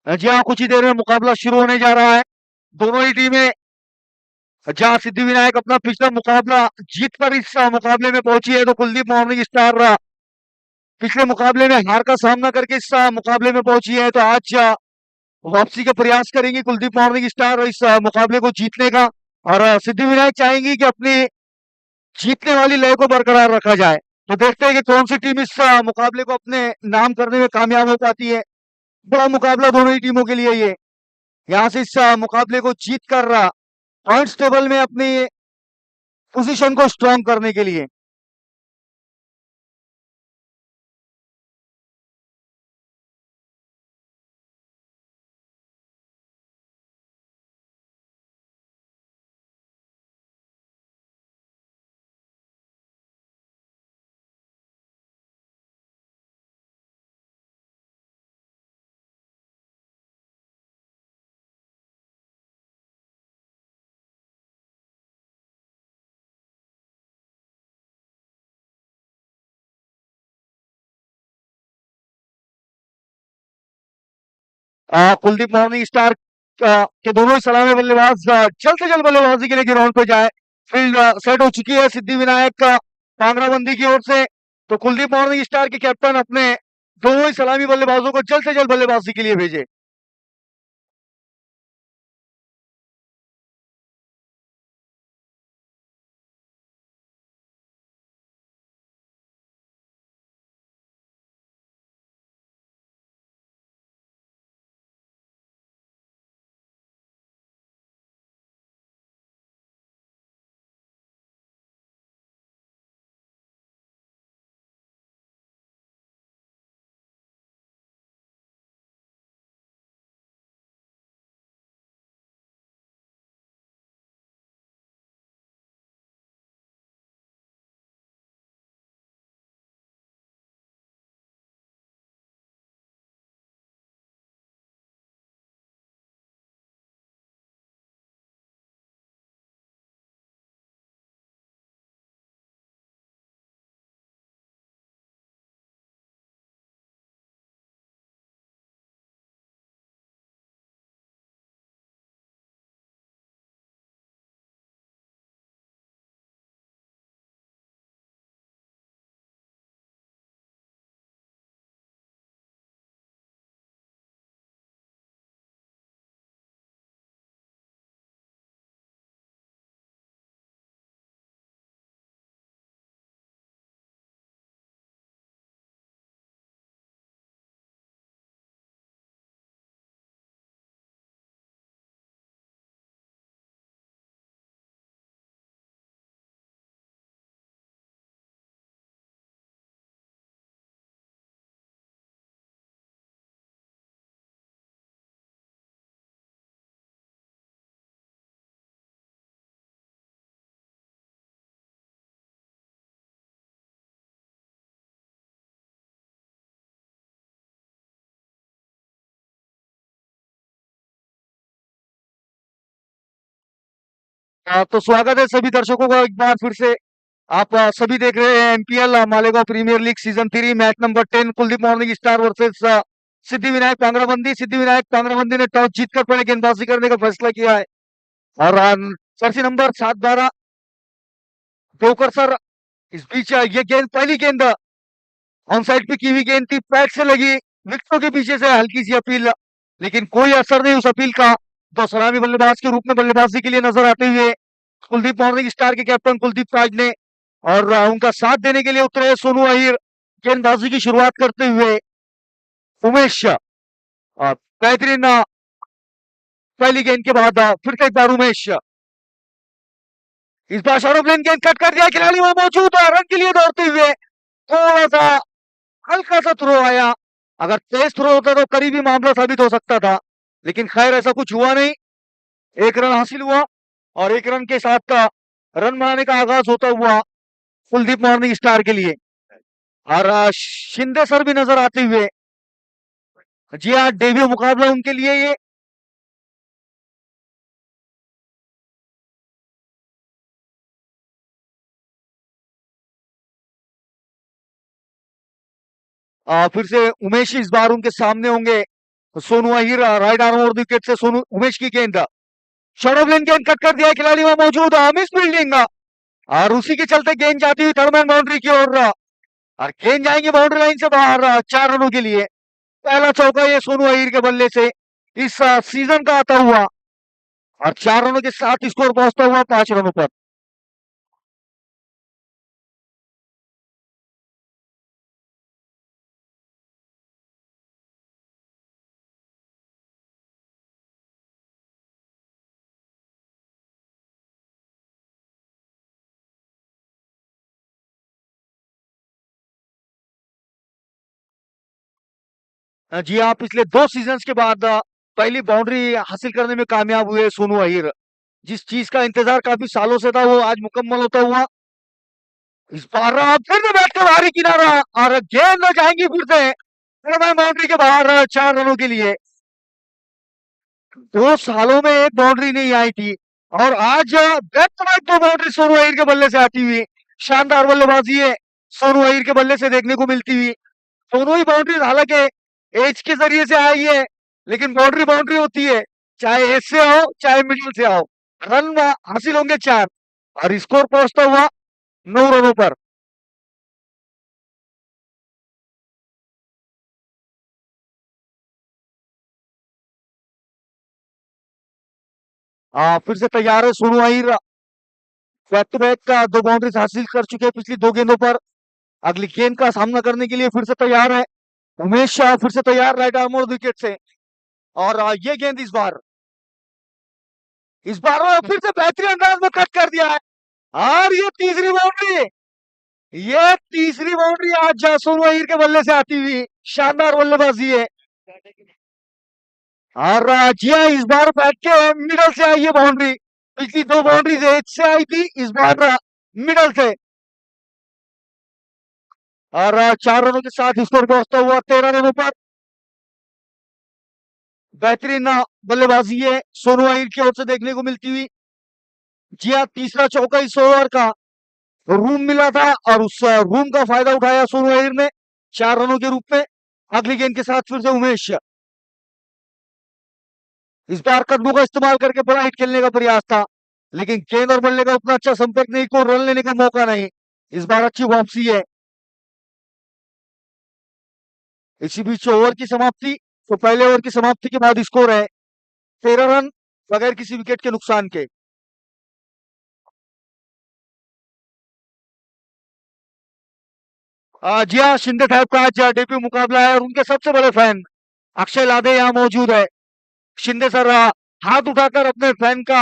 जी हाँ, कुछ ही देर में मुकाबला शुरू होने जा रहा है। दोनों ही टीमें जहाँ सिद्धिविनायक अपना पिछला मुकाबला जीत कर इस मुकाबले में पहुंची है, तो कुलदीप मॉर्निंग स्टार पिछले मुकाबले में हार का सामना करके इस मुकाबले में पहुंची है। तो आज वापसी का प्रयास करेंगी कुलदीप मॉर्निंग स्टार इस मुकाबले को जीतने का। और सिद्धिविनायक चाहेंगी कि अपनी जीतने वाली लय को बरकरार रखा जाए। तो देखते हैं कि कौन सी टीम इस मुकाबले को अपने नाम करने में कामयाब हो पाती है। बड़ा मुकाबला दोनों ही टीमों के लिए ये। यहाँ से इस मुकाबले को जीत कर पॉइंट्स टेबल में अपनी पोजीशन को स्ट्रांग करने के लिए। कुलदीप मॉर्निंग स्टार के दोनों ही सलामी बल्लेबाज जल्द से जल्द बल्लेबाजी के लिए ग्राउंड पे जाए। फील्ड सेट हो चुकी है सिद्धि विनायक का कांगड़ाबंदी की ओर से। तो कुलदीप मॉर्निंग स्टार के कैप्टन अपने दोनों ही सलामी बल्लेबाजों को जल्द से जल्द बल्लेबाजी के लिए भेजे। तो स्वागत है सभी दर्शकों का एक बार फिर से। आप सभी देख रहे हैं MPL Malegaon premier league season 3 match number 10 Kuldeep morning star versus Siddhi Vinayak Kangdabandi. Siddhi Vinayak Kangdabandi ने टॉस जीतकर पहले गेंदबाजी करने का फैसला किया है। और जर्सी नंबर 7-12 ब्रोकर सर, इस बीच ये गेंद पहली गेंद ऑन साइड पे की हुई गेंद थी, पैड से लगी, विकेटों के पीछे से हल्की सी अपील, लेकिन कोई असर नहीं उस अपील का। तो सलामी बल्लेबाज के रूप में बल्लेबाजी के लिए नजर आते हुए कुलदीप मॉर्निंग स्टार के कैप्टन कुलदीप राज ने और उनका साथ देने के लिए उतरे सोनू अहिर गेंदबाजी की शुरुआत करते हुए उमेश बेहतरीन पहली गेंद के बाद फिर से एक बार उमेश, इस बार शाहरुख ने गेंद कट कर दिया, खिलाड़ी वहां मौजूद है रन के लिए दौड़ते हुए। थोड़ा सा हल्का सा थ्रो आया, अगर तेज थ्रो होता तो करीबी मामला साबित हो सकता था, लेकिन खैर ऐसा कुछ हुआ नहीं। एक रन हासिल हुआ और एक रन के साथ का रन बनाने का आगाज होता हुआ कुलदीप मॉर्निंग स्टार के लिए। और शिंदे सर भी नजर आते हुए। जी हाँ, डेब्यू मुकाबला उनके लिए ये। फिर से उमेश इस बार उनके सामने होंगे। सोनू अहिर राइट आर्म और विकेट से सोनू उमेश की गेंद शॉर्ट ऑफ लेन गेंद कट कर दिया खिलाड़ी वहां मौजूद मिस फील्डिंग और उसी के चलते गेंद जाती हुई थर्ड मैन बाउंड्री की ओर और गेंद जाएंगे बाउंड्री लाइन से बाहर 4 रनों के लिए। पहला चौका ये सोनू अहिर के बल्ले से इस सीजन का आता हुआ और 4 रनों के साथ स्कोर पहुंचता हुआ 5 रनों पर। जी हाँ, पिछले 2 सीजन्स के बाद पहली बाउंड्री हासिल करने में कामयाब हुए सोनू अहिर। जिस चीज का इंतजार काफी सालों से था वो आज मुकम्मल होता हुआ। इस बार फिर से बैट के बाहरी किनारा और गेंद जाएंगी फिर से बाउंड्री के बाहर 4 रनों के लिए। 2 सालों में एक बाउंड्री नहीं आई थी और आज back to back 2 boundary Sonu Ahir के बल्ले से आती हुई शानदार बल्लेबाजी है सोनू अहिर के बल्ले से देखने को मिलती हुई। दोनों ही बाउंड्री हालांकि एज के जरिए से आई है लेकिन बाउंड्री बाउंड्री होती है, चाहे एज से आओ चाहे मिडिल से आओ। रन हासिल होंगे 4 और स्कोर पहुंचता हुआ 9 रनों पर। फिर से तैयार है Sonu Ahir. Back to back का 2 बाउंड्रीज हासिल कर चुके हैं पिछली 2 गेंदों पर। अगली गेंद का सामना करने के लिए फिर से तैयार है उमेश शाह। फिर से तैयार राइट आर्म और विकेट से और ये गेंद इस बार फिर से बेहतरीन अंदाज में कट कर दिया है और ये तीसरी बाउंड्री आज सोनू अहिर के बल्ले से आती हुई शानदार बल्लेबाजी है। और जी हाँ, इस बार बैट के मिडल से आई है बाउंड्री। पिछली 2 बाउंड्रीज एज से आई थी, इस बार मिडल से और 4 रनों के साथ स्कोर पहुंचता हुआ 13 रनों पर। बेहतरीन बल्लेबाजी है सोनू अहिर की ओर से देखने को मिलती हुई। जी हाँ, तीसरा चौका इस ओवर का रूम मिला था और उस रूम का फायदा उठाया सोनू अहिर ने 4 रनों के रूप में। अगली गेंद के साथ फिर से उमेश। इस बार कदमों का इस्तेमाल करके बड़ा हिट खेलने का प्रयास था लेकिन गेंद और बल्ले का उतना अच्छा संपर्क नहीं, को रन लेने का मौका नहीं। इस बार अच्छी वापसी है। इसी बीच ओवर की समाप्ति, तो पहले ओवर की समाप्ति के बाद स्कोर है 13 रन बगैर किसी विकेट के नुकसान के। जी हाँ, शिंदे साहब का आज डेब्यू मुकाबला है और उनके सबसे बड़े फैन अक्षय लादे यहाँ मौजूद है। शिंदे सर हाथ उठाकर अपने फैन का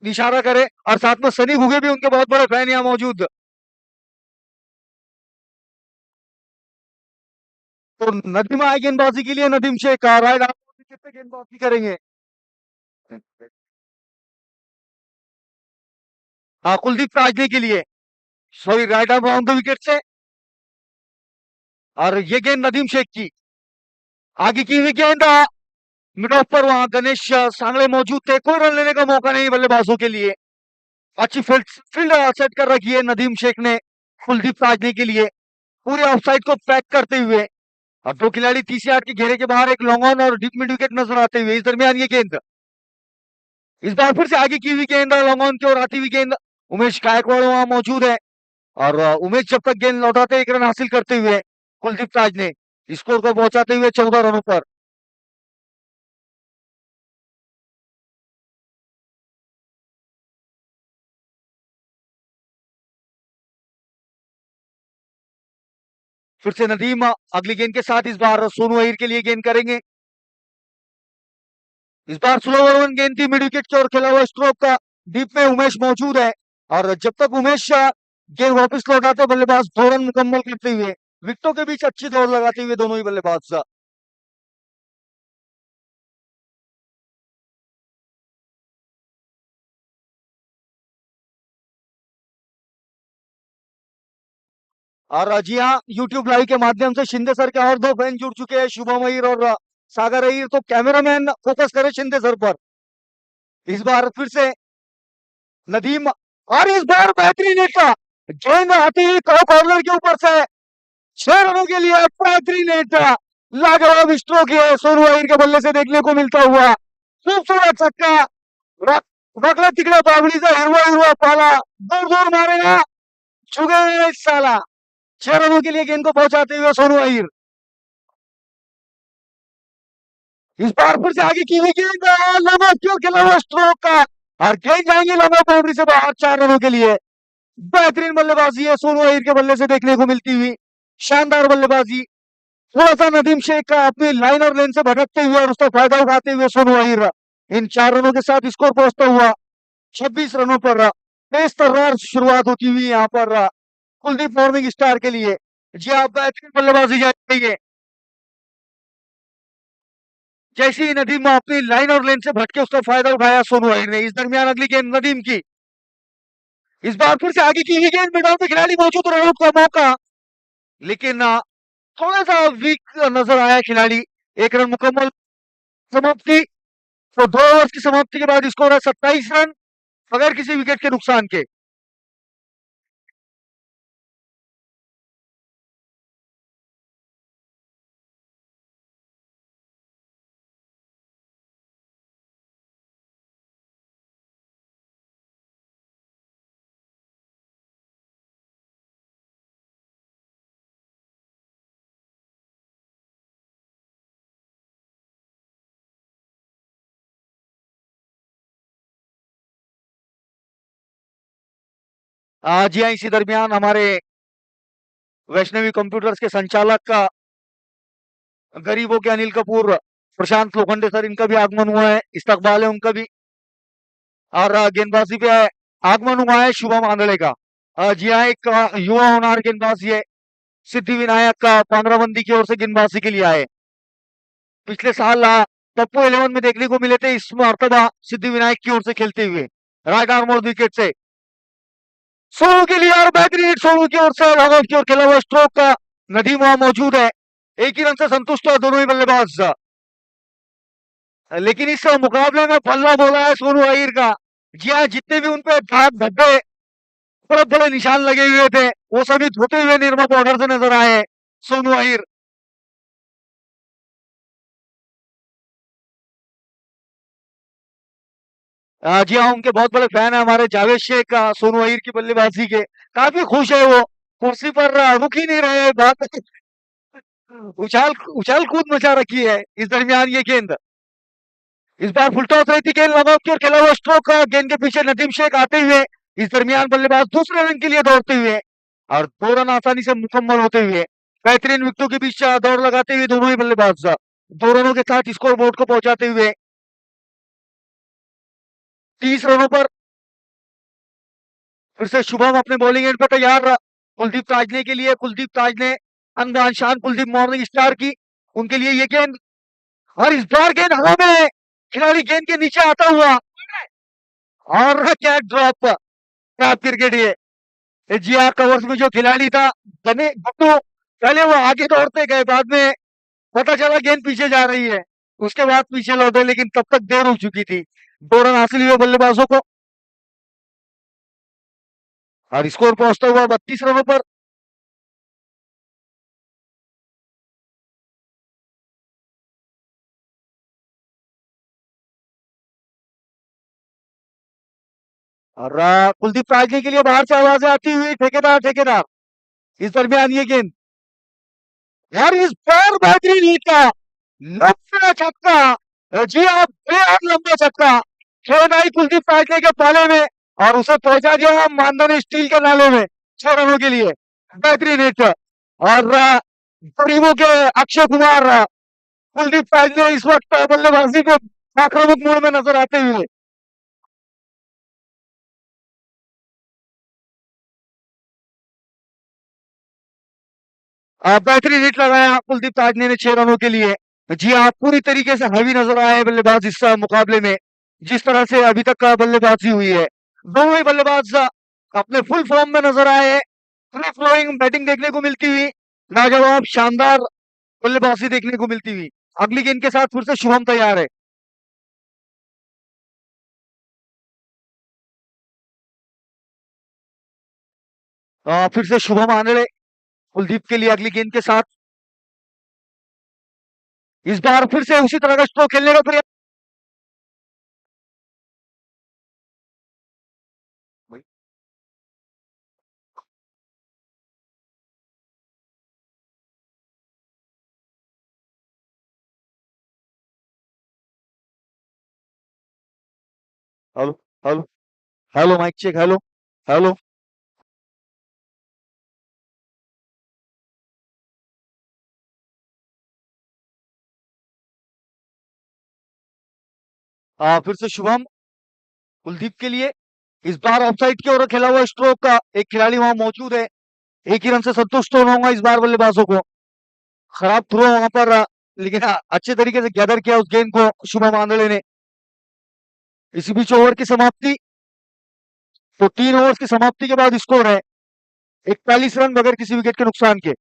इशारा करे और साथ में सनी घुगे भी उनके बहुत बड़े फैन यहाँ मौजूद। तो नदीम आए गेंदबाजी के लिए, नदीम शेख राइट आप कितने गेंदबाजी करेंगे? कुलदीप राजने के लिए, sorry right arm round the wicket से और ये गेंद नदीम शेख की आगे की हुई गेंद मिड ऑफ पर वहां गणेश सांगले मौजूद थे, कोई रन लेने का मौका नहीं बल्लेबाजों के लिए। अच्छी फील्ड फील्ड सेट कर रखी है नदीम शेख ने कुलदीप राजने के लिए पूरे ऑफसाइड को पैक करते हुए। अब 2 खिलाड़ी तीसरे आठ के घेरे के बाहर एक लॉन्ग ऑन और डीप मिड विकेट नजर आते हुए। इस दरमियान ये गेंद इस बार फिर से आगे की हुई गेंद लॉन्ग ऑन की ओर आती हुई गेंद उमेश गायकवाड़ वहां मौजूद है और उमेश जब तक गेंद लौटाते 1 रन हासिल करते हुए कुलदीप राज ने स्कोर को पहुंचाते हुए 14 रनों पर। फिर से नदीम अगली गेंद के साथ इस बार सोनू अहिर के लिए गेंद करेंगे। इस बार स्लो ओवर गेंद थी मिड विकेट की ओर खेला हुआ स्ट्रोक का, डीप में उमेश मौजूद है और जब तक उमेश गेंद वापस लौटाते बल्लेबाज 2 रन मुकम्मल करते हुए विकेटों के बीच अच्छी दौड़ लगाते हुए दोनों ही बल्लेबाज। और जी हाँ, यूट्यूब लाइव के माध्यम से शिंदे सर के और 2 फैन जुड़ चुके हैं, शुभम अहिर और सागर अहिर। तो कैमरामैन फोकस करे शिंदे सर पर। इस बार फिर से नदीम और इस बार बेहतरीन हिट का गेंद आती हुई कॉर्नर के ऊपर से 6 रनों के लिए बेहतरीन हिट लाजवाब स्ट्रोक है सोनू अहिर के बल्ले से देखने को मिलता हुआ। खूबसूरत छक्का। वकला तिकड़ा बावड़ीचा हिरवा हिरवा पाला दूर दूर मारेगा, छुगेगा इस साला। 6 रनों के लिए गेंद को पहुंचाते हुए सोनू अहिर इस बार फिर से आगे की हुई गेंद लंबा क्यों खेला हुआ स्ट्रोक का और गेंद जाएंगे लंबा बाउंड्री से बाहर 4 रनों के लिए। बेहतरीन बल्लेबाजी है सोनू अहिर के बल्ले से देखने को मिलती हुई। शानदार बल्लेबाजी। थोड़ा सा नदीम शेख का अपनी लाइन और लेन से भटकते हुए और उसका फायदा उठाते हुए सोनू अहिर इन 4 रनों के साथ स्कोर पहुंचता हुआ 26 रनों पर। तेज तर्रार शुरुआत होती हुई यहाँ पर कुलदीप मॉर्निंग स्टार के लिए। जी आप बेहतरीन बल्लेबाजी जारी है। जैसे ही नदीम अपनी लाइन और लेन से भटके उसका फायदा उठाया सोनू अहिर ने। इस दरमियान अगली गेंद नदीम की। इस बार फिर से आगे की ही गेंद मैदान में खिलाड़ी मौजूद रन आउट का मौका, लेकिन थोड़ा सा वीक नजर आया खिलाड़ी। 1 रन मुकम्मल समाप्ति। तो 2 ओवर्स की समाप्ति के बाद स्कोर है 27 रन बगैर किसी विकेट के नुकसान के। जी हाँ, इसी दरमियान हमारे वैष्णवी कंप्यूटर्स के संचालक का गरीबों के अनिल कपूर, प्रशांत लोखंडे सर, इनका भी आगमन हुआ है। इस्तकबाल है उनका भी। और गेंदबाजी पे आगमन हुआ है शुभम आंधळे का। जी हाँ, एक युवा होनहार गेंदबाज ये सिद्धि विनायक का पांगराबंदी की ओर से गेंदबाजी के लिए आए। पिछले साल टप्पू 11 में देखने को मिले थे, इस मर्तबा सिद्धि विनायक की ओर से खेलते हुए राइट आर्म और विकेट से। सोनू के लिए और बेहतरीन हिट सोनू की ओर से भागवत की ओर खेला हुआ स्ट्रोक का। नदीम वहां मौजूद है। एक ही रन से संतुष्ट है दोनों ही बल्लेबाज। लेकिन इस मुकाबले में पल्ला बोला है सोनू अहिर का। जी हाँ, जितने भी उनपे दाग धब्बे बड़े बड़े निशान लगे हुए थे वो सभी धोते हुए निर्मा बॉर्डर से नजर आए सोनू अहिर। जी हाँ, उनके बहुत बड़े फैन है हमारे जावेद शेख सोनू अहिर की बल्लेबाजी के। काफी खुश है वो। कुर्सी पर रुक ही नहीं रहे। बात उछाल उछाल कूद मचा रखी है। इस दरमियान ये गेंद इस बार फुल टॉस रही थी। गेंद लगा के खेला हुआ स्ट्रोक का। गेंद के पीछे नदीम शेख आते हुए इस दरमियान बल्लेबाज दूसरे रन के लिए दौड़ते हुए और 2 रन आसानी से मुकम्मल होते हुए बेहतरीन विकेटों के बीच दौड़ लगाते हुए दोनों ही बल्लेबाज 2 रनों के साथ स्कोर बोर्ड को पहुंचाते हुए 30 रनों पर। फिर से शुभम अपने बॉलिंग एंड पे तैयार कुलदीप ताजने के लिए। कुलदीप ताजने अनबान शान कुलदीप मॉर्निंग स्टार की, उनके लिए ये गेंद और इस बार गेंद हवा में। खिलाड़ी गेंद के नीचे आता हुआ और क्या ड्रॉप, क्या क्रिकेट ये। जी हाँ, कवर्स में जो खिलाड़ी था गने गुड्डू, पहले वो आगे दौड़ते गए, बाद में पता चला गेंद पीछे जा रही है, उसके बाद पीछे लौटे, लेकिन तब तक देर हो चुकी थी। 2 रन हासिल हुए बल्लेबाजों को और स्कोर पहुंचता हुआ 32 रनों पर। और कुलदीप राजनी के लिए बाहर से आवाजें आती हुई ठेकेदार ठेकेदार। इस दरमियान ये गेंद यार इस बार बेहतरीन हिट का लंबा छक्का। जी हाँ, बेहद लंबा छक्का खेलना ही कुलदीप राजनी के पाले में और उसे पहुंचा दिया मानधन स्टील के नाले में 6 रनों के लिए। बेहतरीन हिट। और गरीबों के अक्षय कुमार कुलदीप राजनी इस वक्त बल्लेबाजी को आक्रामक मोड़ में नजर आते हुए। बेहतरीन हिट लगाया कुलदीप ताजने ने 6 रनों के लिए। जी हाँ, पूरी तरीके से हैवी नजर आया है बल्लेबाज इस मुकाबले में। जिस तरह से अभी तक बल्लेबाजी हुई है, दोनों ही बल्लेबाज अपने फुल फॉर्म में नजर आए हैं। फ्री फ्लोइंग बैटिंग देखने को मिलती हुई, लाजवाब शानदार बल्लेबाजी देखने को मिलती हुई। अगली गेंद के साथ फिर से शुभम तैयार है। फिर से शुभम आंधळे कुलदीप के लिए अगली गेंद के साथ। इस बार फिर से उसी तरह का स्ट्रोक खेलने का प्रयास। Hello, hello, hello, mike check, hello, hello. फिर से शुभम कुलदीप के लिए। इस बार ऑफसाइड की ओर खेला हुआ स्ट्रोक का एक खिलाड़ी वहां मौजूद है। एक ही रन से संतुष्ट होना होगा इस बार बल्लेबाजों को। खराब थ्रो वहां पर लेकिन अच्छे तरीके से गैदर किया उस गेंद को शुभम आंदड़े ने। इसी बीच ओवर की समाप्ति। तो 3 ओवर की समाप्ति के बाद स्कोर है 41 रन बगैर किसी विकेट के नुकसान के।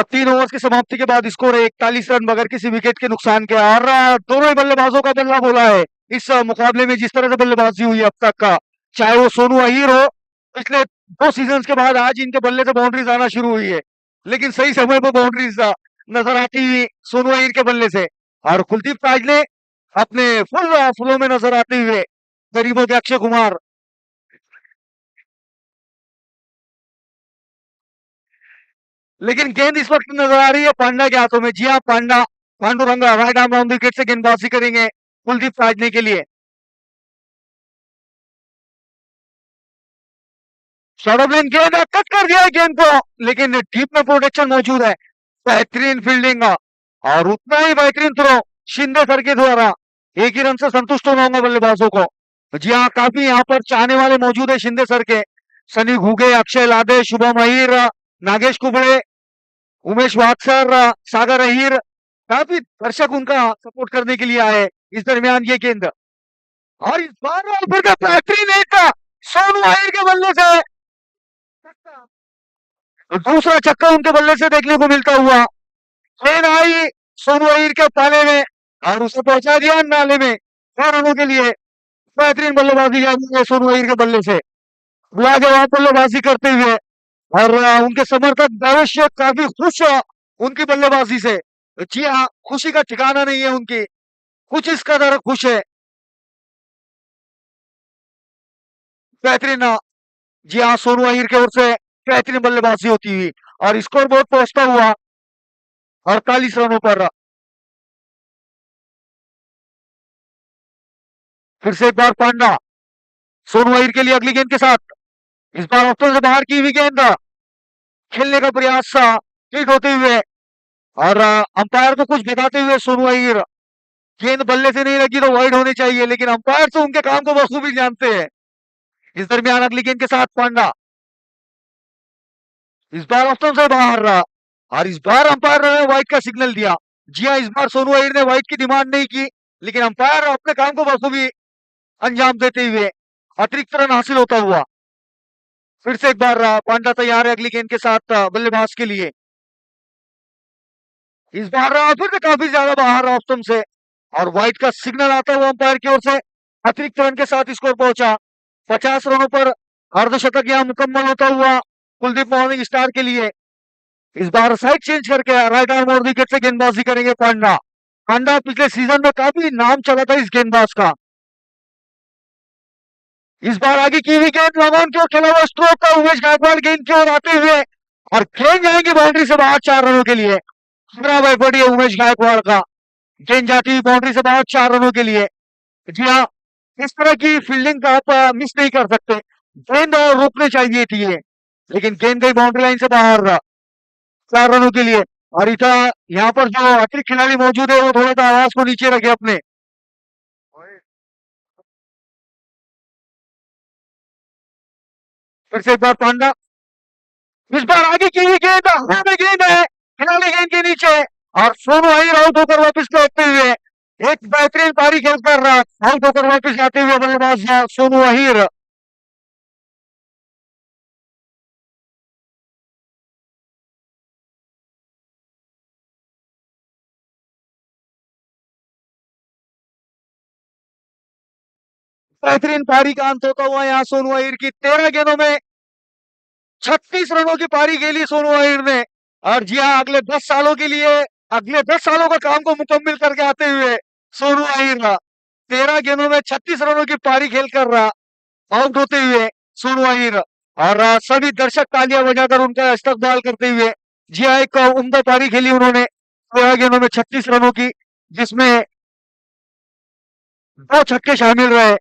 3 ओवर की समाप्ति के बाद स्कोर है 41 रन बगैर किसी विकेट के नुकसान के। और दोनों ही बल्लेबाजों का बल्ला बोला है इस मुकाबले में। जिस तरह से बल्लेबाजी हुई है अब तक का, चाहे वो सोनू अहीर हो, पिछले 2 सीजन के बाद आज इनके बल्ले से बाउंड्रीज आना शुरू हुई है। लेकिन सही समय पर बाउंड्रीज नजर आती हुई सोनू अहीर के बल्ले से। और कुलदीप राज ने अपने फुल फ्लो में नजर आते हुए गरीबों के अक्षय कुमार। लेकिन गेंद इस वक्त नजर आ रही है पांडा के हाथों में। जी हाँ, Panda Panduranga right arm round wicket से गेंदबाजी करेंगे कुलदीप राजने के लिए। सौरभ ने गेंद कट कर दिया है गेंद को, लेकिन डीप में प्रोटेक्शन मौजूद है। बेहतरीन फील्डिंग और उतना ही बेहतरीन थ्रो शिंदे सर के द्वारा। एक ही रन से संतुष्ट होना होगा बल्लेबाजों को। जी हाँ, काफी यहाँ पर चाहने वाले मौजूद है शिंदे सर के। सनी घुगे, अक्षय लादे, शुभम अहीर, नागेश कुबड़े, उमेश वात्सर, सागर अहीर, काफी दर्शक उनका सपोर्ट करने के लिए आए। इस दरमियान ये गेंद और इस बार फिर से बेहतरीन एक सोनू अहीर के बल्ले से दूसरा छक्का उनके बल्ले से देखने को मिलता हुआ। गेंद आई सोनू अहीर के पाले में और उसे पहुंचा दिया नाले में 4 रनों के लिए। बेहतरीन बल्लेबाजी की सोनू अहीर के बल्ले से, लाजवाब बल्लेबाजी करते हुए। और उनके समर्थक भविष्य काफी खुश उनकी बल्लेबाजी से। जी हाँ, खुशी का ठिकाना नहीं है उनकी, कुछ इस कदर खुश है। बेहतरीन जी हाँ, सोनू अहीर की ओर से बेहतरीन बल्लेबाजी होती हुई और स्कोर बोर्ड पहुंचता हुआ 48 रनों पर। फिर से एक बार पांडा सोनू अहीर के लिए अगली गेंद के साथ। इस बार ऑप्शन से बाहर की हुई गेंद खेलने का प्रयास हिट होते हुए। और अंपायर को कुछ बताते हुए सोनू अहीर, गेंद बल्ले से नहीं लगी तो वाइड होनी चाहिए, लेकिन अंपायर तो उनके काम को बखूबी जानते हैं। इस दरमियान अगली गेंद के साथ पांडा इस बार ऑप्शन से बाहर रहा और इस बार अंपायर ने व्हाइट का सिग्नल दिया। जी हाँ, इस बार सोनू अहीर ने व्हाइट की डिमांड नहीं की, लेकिन अंपायर अपने काम को बखूबी अंजाम देते हुए अतिरिक्त रन हासिल होता हुआ। फिर से एक बार पांडा तैयार है अगली गेंद के साथ बल्लेबाज के लिए। इस बार फिर से काफी ज्यादा बाहर ऑप्शन से और व्हाइट का सिग्नल आता हुआ अंपायर की ओर से। अतिरिक्त रन के साथ स्कोर पहुंचा 50 रनों पर। अर्धशतक यहाँ मुकम्मल होता हुआ कुलदीप मॉर्निंग स्टार के लिए। इस बार साइड चेंज करके राइट आर्म और विकेट से गेंदबाजी करेंगे पांडा। पांडा पिछले सीजन में काफी नाम चला था इस गेंदबाज का। इस बार आगे की हुई गेंद लगान की ओर खेला हुआ स्ट्रोक का उमेश गायकवाड़ गेंद की ओर आते हुए और गेंद जाएंगे बाउंड्री से बाहर 4 रनों के लिए। 15 है उमेश गायकवाड़ का। गेंद जाती हुई बाउंड्री से बाहर 4 रनों के लिए। जी हाँ, इस तरह की फील्डिंग का आप मिस नहीं कर सकते। गेंद और रोकने चाहिए थी ये, लेकिन गेंद गई बाउंड्री लाइन से बाहर 4 रनों के लिए। और इतना यहाँ पर जो अतिरिक्त खिलाड़ी मौजूद है वो थोड़ा सा आवाज को नीचे रखे अपने। फिर से एक बार पांडा, इस बार आगे की हुई गेंद में गेंद है, खिलाड़ी गेंद के नीचे और सोनू अहिर आउट होकर वापस लौटते हुए एक बेहतरीन पारी खेलकर आउट होकर वापस जाते हुए बल्लेबाज सोनू अहिर। बेहतरीन पारी का अंत होता हुआ यहाँ सोनू अहिर की 13 गेंदों में 36 रनों की पारी खेली सोनू अहिर ने। और जी हाँ, अगले 10 सालों का काम को मुकम्मिल करके आते हुए सोनू अहिर 13 गेंदों में 36 रनों की पारी खेलकर आउट होते हुए सोनू अहिर। और सभी दर्शक तालियां बजाकर उनका इस्तकबाल करते हुए जी हाँ, एक उम्दा पारी खेली उन्होंने 13 गेंदों में 36 रनों की, जिसमें 2 छक्के शामिल रहे।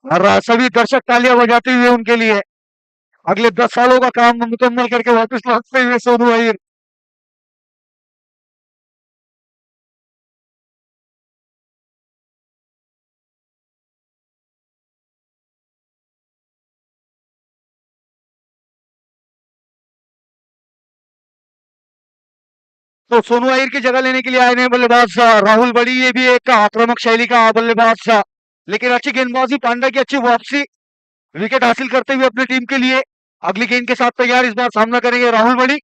और सभी दर्शक तालियां बजाते हुए उनके लिए अगले 10 सालों का काम मुकम्मल करके वापस लौटते हुए सोनू अहिर। तो सोनू अहिर की जगह लेने के लिए आए हैं बल्लेबाज राहुल बड़ी, ये भी एक आक्रामक शैली का बल्लेबाज था। लेकिन अच्छी गेंदबाजी, पांड्या की अच्छी वापसी, विकेट हासिल करते हुए अपनी टीम के लिए अगली गेंद के साथ तैयार। इस बार सामना करेंगे राहुल बड़ी।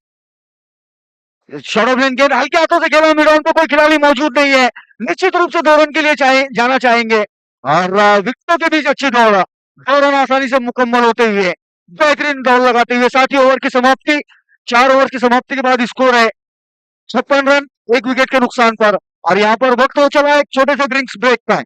शॉर्ट ऑफ गेंद हल्के हाथों से खेला, मिड ऑन पे कोई खिलाड़ी मौजूद नहीं है। निश्चित रूप से 2 रन के लिए जाना चाहेंगे और विकेटों के बीच अच्छी दौड़, 2 रन आसानी से मुकम्मल होते हुए बेहतरीन दौड़ लगाते हुए 7 ओवर की समाप्ति। 4 ओवर की समाप्ति के बाद स्कोर है 56 रन, 1 विकेट के नुकसान पर। और यहाँ पर वक्त हो चला है एक छोटे से ड्रिंक्स ब्रेक का।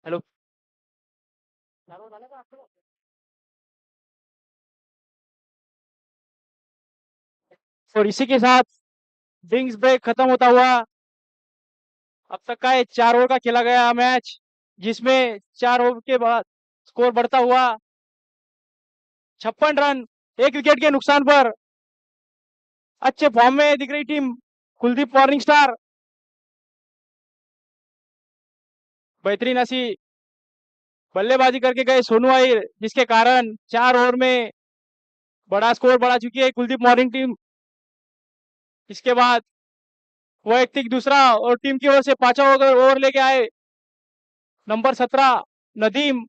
हेलो। और इसी के साथ ड्रिंक्स ब्रेक खत्म होता हुआ अब तक का ये 4 ओवर का खेला गया मैच, जिसमें 4 ओवर के बाद स्कोर बढ़ता हुआ 56 रन, 1 विकेट के नुकसान पर अच्छे फॉर्म में दिख रही टीम कुलदीप मॉर्निंग स्टार। बेहतरीन ऐसी बल्लेबाजी करके गए सोनू अहिर, जिसके कारण 4 ओवर में बड़ा स्कोर बढ़ा चुकी है कुलदीप मॉर्निंग टीम। इसके बाद वैयक्तिक दूसरा और टीम की ओर से 5वां ओवर लेके आए नंबर 17 नदीम,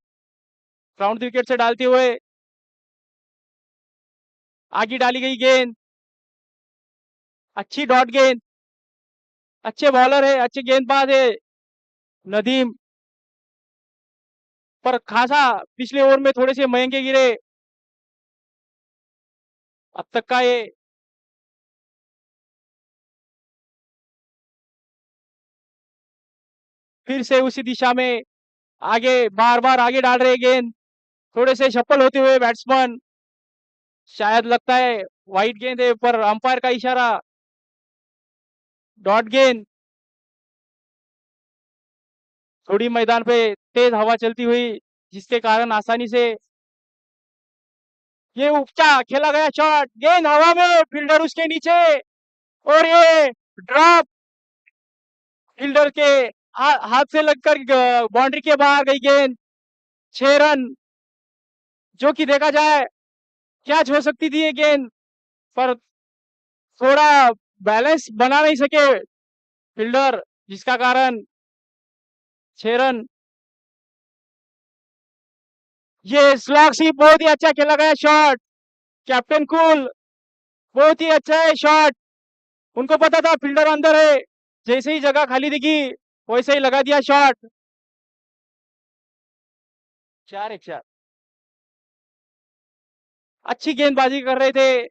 राउंड विकेट से डालते हुए आगे डाली गई गेंद, अच्छी डॉट गेंद, अच्छे बॉलर है, अच्छे गेंदबाज है नदीम। पर खासा पिछले ओवर में थोड़े से महंगे गिरे। अब तक का ये फिर से उसी दिशा में आगे बार बार आगे डाल रहे गेंद, थोड़े से सफल होते हुए बैट्समैन। शायद लगता है वाइड गेंद है, पर अंपायर का इशारा डॉट गेंद। थोड़ी मैदान पे तेज हवा चलती हुई, जिसके कारण आसानी से ये ऊंचा खेला गया शॉट, गेंद हवा में, फील्डर उसके नीचे, और ये ड्रॉप, फील्डर के हाथ से लगकर बाउंड्री के बाहर गई गेंद। 6 रन, जो कि देखा जाए कैच हो सकती थी ये गेंद, पर थोड़ा बैलेंस बना नहीं सके फील्डर, जिसका कारण 6 रन। ये स्लॉग सी बहुत ही अच्छा खेला गया शॉट, कैप्टन कूल, बहुत ही अच्छा है शॉट। उनको पता था फील्डर अंदर है, जैसे ही जगह खाली दिखी वैसे ही लगा दिया शॉट। 4-1। अच्छी गेंदबाजी कर रहे थे,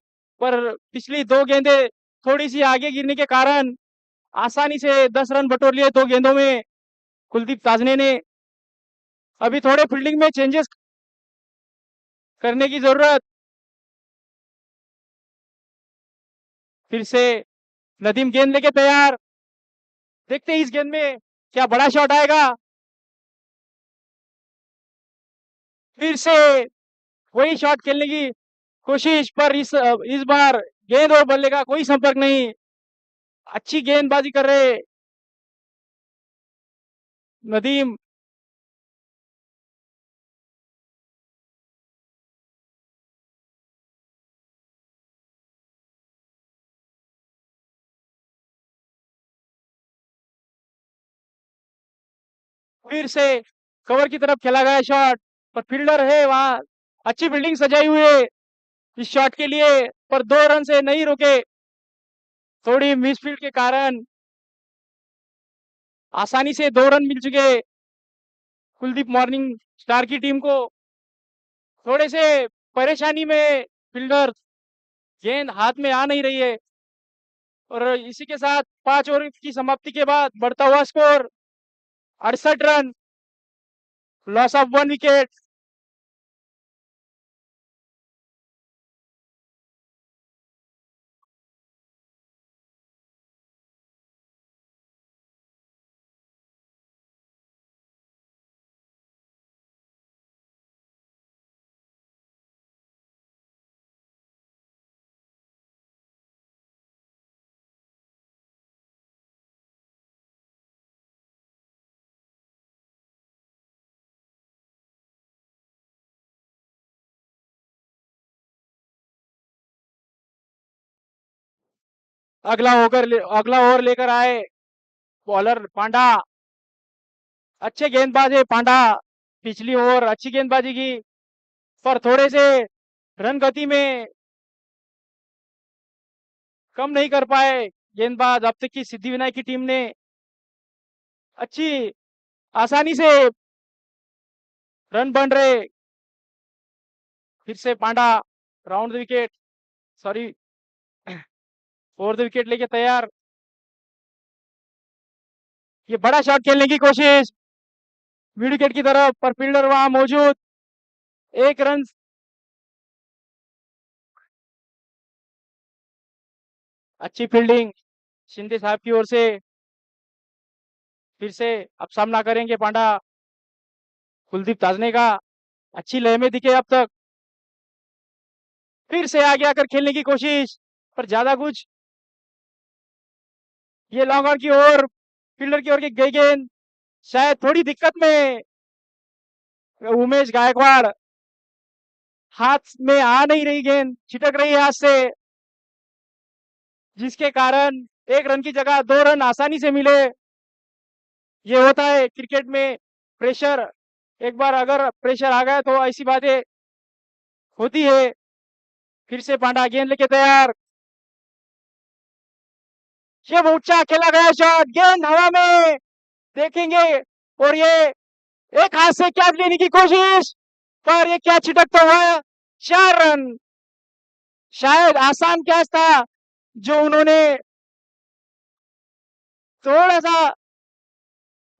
पर पिछली 2 गेंदें थोड़ी सी आगे गिरने के कारण आसानी से 10 रन बटोर लिए 2 गेंदों में कुलदीप ताजने ने। अभी थोड़े फील्डिंग में चेंजेस करने की जरूरत। फिर से नदीम गेंद लेके तैयार, देखते हैं इस गेंद में क्या बड़ा शॉट आएगा। फिर से वही शॉट खेलने की कोशिश, पर इस बार गेंद और बल्ले का कोई संपर्क नहीं। अच्छी गेंदबाजी कर रहे नदीम। फिर से कवर की तरफ खेला गया शॉट, पर फील्डर है वहां, अच्छी फील्डिंग सजाई हुई है इस शॉट के लिए, पर 2 रन से नहीं रुके। थोड़ी मिसफील्ड के कारण आसानी से 2 रन मिल चुके कुलदीप मॉर्निंग स्टार की टीम को। थोड़े से परेशानी में फील्डर, गेंद हाथ में आ नहीं रही है, और इसी के साथ 5 ओवर की समाप्ति के बाद बढ़ता हुआ score 68 run, loss of 1 wicket. अगला ओवर लेकर आए बॉलर पांडा। अच्छे गेंदबाज है पांडा, पिछली ओवर अच्छी गेंदबाजी की, पर थोड़े से रन गति में कम नहीं कर पाए गेंदबाज। अब तक की सिद्धिविनायक की टीम ने अच्छी आसानी से रन बन रहे। फिर से Panda round the wicket, sorry, over the wicket लेके तैयार। ये बड़ा शॉट खेलने की कोशिश मिड विकेट की तरफ, पर फील्डर वहां मौजूद, 1 रन। अच्छी फील्डिंग शिंदे साहब की ओर से। फिर से अब सामना करेंगे पांडा कुलदीप ताजने का, अच्छी लय में दिखे अब तक। फिर से आगे आकर खेलने की कोशिश, पर ज्यादा कुछ, ये लॉन्ग ऑन की ओर, फील्डर की ओर की गई गेंद, शायद थोड़ी दिक्कत में उमेश गायकवाड़, हाथ में आ नहीं रही गेंद, छिटक रही है हाथ से, जिसके कारण 1 रन की जगह 2 रन आसानी से मिले। ये होता है क्रिकेट में प्रेशर, एक बार अगर प्रेशर आ गया तो ऐसी बातें होती है। फिर से पांडा गेंद लेके तैयार, ये ऊंचा खेला गया शॉट, गेंद हवा में, देखेंगे, और ये एक हाथ से कैच लेने की कोशिश, पर ये कैच छिटकता हुआ 4 रन। शायद आसान कैच था जो उन्होंने थोड़ा सा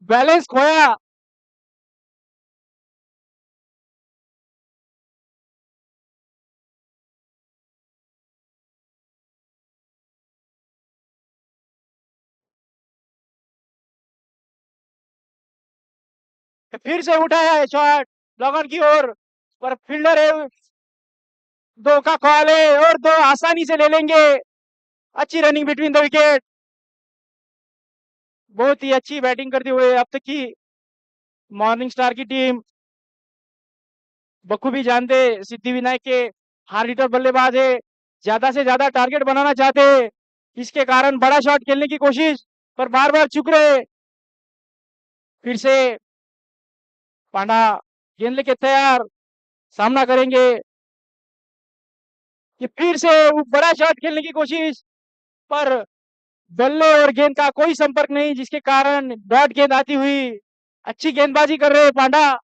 बैलेंस खोया। फिर से उठाया है शॉट लगन की ओर, पर फील्डर है, 2 का कॉल है और 2 आसानी से ले लेंगे। अच्छी रनिंग बिटवीन द विकेट, बहुत ही अच्छी बैटिंग करते हुए अब तक की मॉर्निंग स्टार की टीम। बखूबी जानते सिद्धिविनायक के हार्ड हिटर बल्लेबाज है, ज्यादा से ज्यादा टारगेट बनाना चाहते हैं, इसके कारण बड़ा शॉट खेलने की कोशिश पर बार बार चूक रहे। फिर से पांडा गेंद लेके तैयार, सामना करेंगे। ये फिर से वो बड़ा शॉट खेलने की कोशिश, पर बल्ले और गेंद का कोई संपर्क नहीं, जिसके कारण डॉट गेंद आती हुई। अच्छी गेंदबाजी कर रहे हैं पांडा।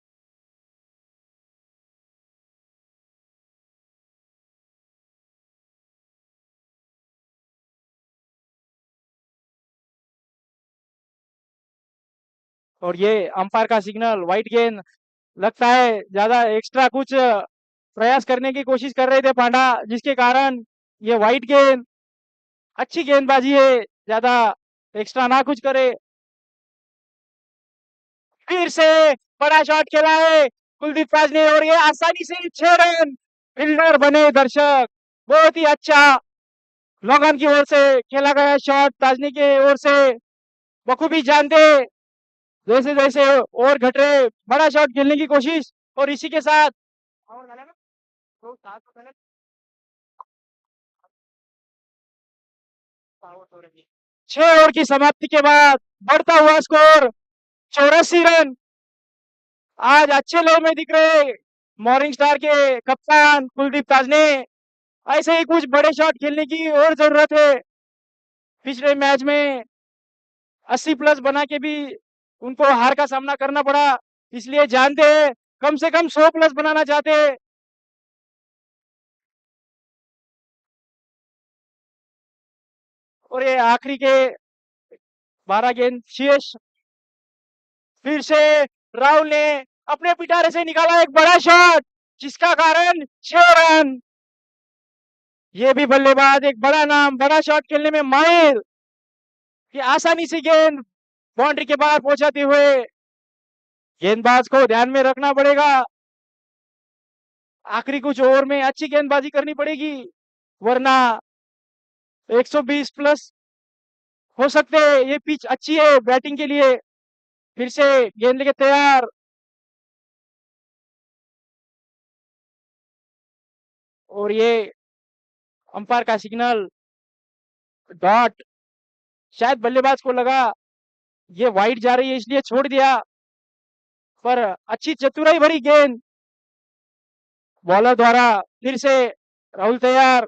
और ये अंपायर का सिग्नल, वाइट गेंद। लगता है ज्यादा एक्स्ट्रा कुछ प्रयास करने की कोशिश कर रहे थे पांडा, जिसके कारण ये वाइट गेंद। अच्छी गेंदबाजी है, ज्यादा एक्स्ट्रा ना कुछ करे। फिर से बड़ा शॉट खेला है कुलदीप राज ने और ये आसानी से 6 रन। फील्डर बने दर्शक, बहुत ही अच्छा लोगन की ओर से खेला गया शॉट, ताजनी के ओर से। बखूबी जानते जैसे जैसे और घट रहे, बड़ा शॉट खेलने की कोशिश और इसी के साथ 6 ओवर की समाप्ति के बाद बढ़ता हुआ स्कोर 84 रन। आज अच्छे लय में दिख रहे मॉर्निंग स्टार के कप्तान कुलदीप ताजने। ऐसे ही कुछ बड़े शॉट खेलने की और जरूरत है। पिछले मैच में 80 प्लस बना के भी उनको हार का सामना करना पड़ा, इसलिए जानते हैं कम से कम 100 प्लस बनाना चाहते हैं। और ये आखिरी के 12 गेंद शेष। फिर से राहुल ने अपने पिटारे से निकाला एक बड़ा शॉट, जिसका कारण 6 रन। ये भी बल्लेबाज एक बड़ा नाम, बड़ा शॉट खेलने में माहिर। ये आसानी से गेंद बाउंड्री के बाहर पहुंचाते हुए गेंदबाज को ध्यान में रखना पड़ेगा। आखिरी कुछ ओवर में अच्छी गेंदबाजी करनी पड़ेगी, वरना 120 प्लस हो सकते हैं। ये पिच अच्छी है बैटिंग के लिए। फिर से गेंद लेके तैयार, और ये अंपायर का सिग्नल, डॉट। शायद बल्लेबाज को लगा ये वाइड जा रही है इसलिए छोड़ दिया, पर अच्छी चतुराई भरी गेंद बॉलर द्वारा। फिर से राहुल तैयार,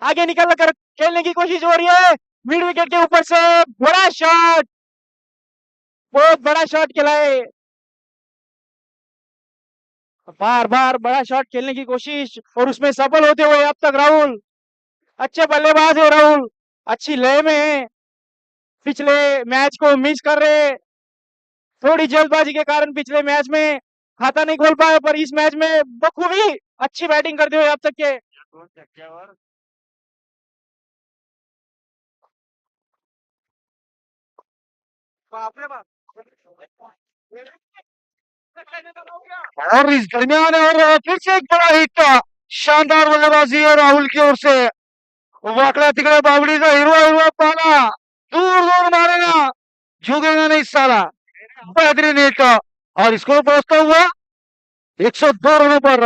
आगे निकल कर खेलने की कोशिश हो रही है। मिड विकेट के ऊपर से बड़ा शॉट, बहुत बड़ा शॉट खेला है। बार बार बड़ा शॉट खेलने की कोशिश और उसमें सफल होते हुए अब तक राहुल। अच्छे बल्लेबाज है राहुल, अच्छी लय में है। पिछले मैच को मिस कर रहे, थोड़ी जल्दबाजी के कारण पिछले मैच में खाता नहीं खोल पाए, पर इस मैच में बखूबी अच्छी बैटिंग करते हुए अब तक के। और इस दरमियान और फिर से एक बड़ा हिट, शानदार बल्लेबाजी है राहुल की ओर से। वाकड़ा तिकड़ा बावड़ीचा हिरवा हिरवा पाला, दूर दूर मारेगा, झुकेगा नहीं साला। बेहतरीन हिट और स्कोर पहुंचता हुआ 102 रनों पर।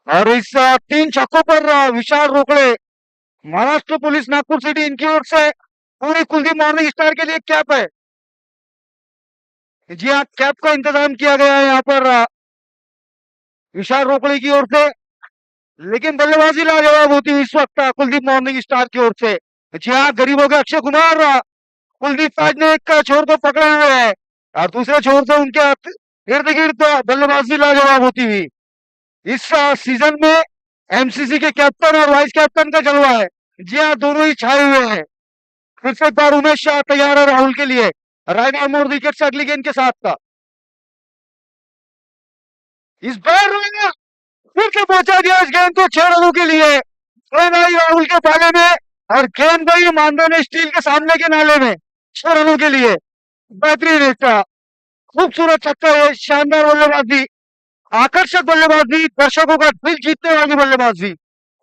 और इस 3 छक्कों पर विशाल रोकड़े, महाराष्ट्र पुलिस नागपुर सिटी, इनकी ओर से पूरी कुलदीप मॉर्निंग स्टार के लिए कैप है। जी हाँ, कैप का इंतजाम किया गया है यहाँ पर विशाल रोकड़े की ओर से। लेकिन बल्लेबाजी लाजवाब होती है इस वक्त कुलदीप मॉर्निंग स्टार की ओर से। जी हाँ, गरीबों के अक्षय कुमार कुलदीप ताज ने एक छोर को पकड़े हुए है और दूसरे छोर से उनके इर्द गिर्द बल्लेबाजी लाजवाब होती हुई। इस सीजन में एमसीसी के कैप्टन और वाइस कैप्टन का जलवा है। जी हाँ, दोनों ही छाए हुए हैं। फिर से एक बार उमेश शाह तैयार है राहुल के लिए। राइट आर्म और विकेट से अगली गेंद के साथ का इस बार फिर से पहुंचा दिया इस गेंद को 6 रनों के लिए। गेंद आई राहुल के पाले में और गेंद गई मांदा ने स्टील के सामने के नाले में 6 रनों के लिए। बेहतरीन हिस्सा, खूबसूरत छक्का है, शानदार बल्लेबाजी, आकर्षक बल्लेबाजी, दर्शकों का दिल जीतने वाली बल्लेबाजी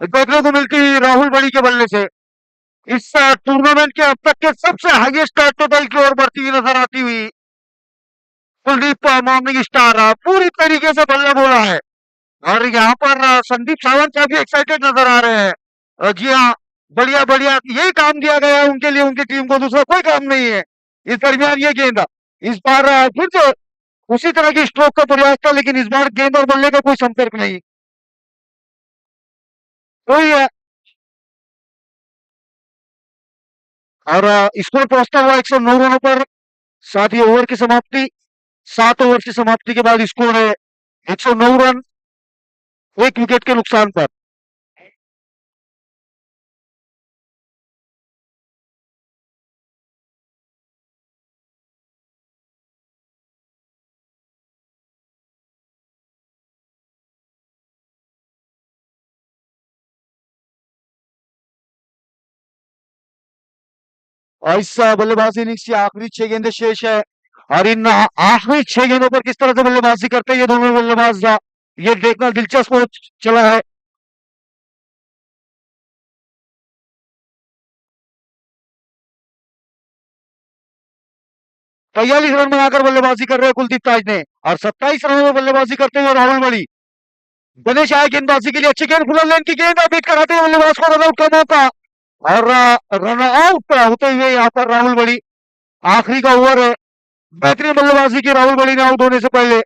देखने को मिलती है राहुल बड़ी के बल्ले से। इस टूर्नामेंट के अब तक के सबसे हाईएस्ट टोटल की ओर बढ़ती हुई नजर आती हुई कुलदीप मॉर्निंग स्टार पूरी तरीके से बल्ला बोला है। और यहाँ पर संदीप सावंत काफी एक्साइटेड नजर आ रहे हैं। जी हाँ, बढ़िया बढ़िया, यही काम दिया गया है उनके लिए, उनकी टीम को, दूसरा कोई काम नहीं है। इस दरमियान ये गेंद इस बार फिर से उसी तरह की स्ट्रोक का प्रयास था, लेकिन इस बार गेंद और बल्ले का कोई संपर्क नहीं। कोई और स्कोर पहुंचता हुआ 109 रनों पर। साथ ही ओवर की समाप्ति, 7 ओवर की समाप्ति के बाद स्कोर है 109 रन, 1 विकेट के नुकसान पर। और इस बल्लेबाजी इनिंग्स की आखिरी 6 गेंदें शेष है और इन आखिरी 6 गेंदों पर किस तरह से बल्लेबाजी करते हैं ये दोनों बल्लेबाज, ये देखना दिलचस्प हो चला है। 43 रन बनाकर बल्लेबाजी कर रहे हैं कुलदीप ताज ने और 27 रनों में बल्लेबाजी करते हुए राहुल बड़ी। गणेश आए गेंदबाजी के लिए, अच्छी गेंद, फुलर लेन की गेंद, बीट कराते हुए बल्लेबाज को रन आउट का मौका और रन आउट होते हुए यहाँ पर राहुल बड़ी। आखिरी का ओवर है, बेहतरीन बल्लेबाजी की राहुल बड़ी ने आउट होने से पहले।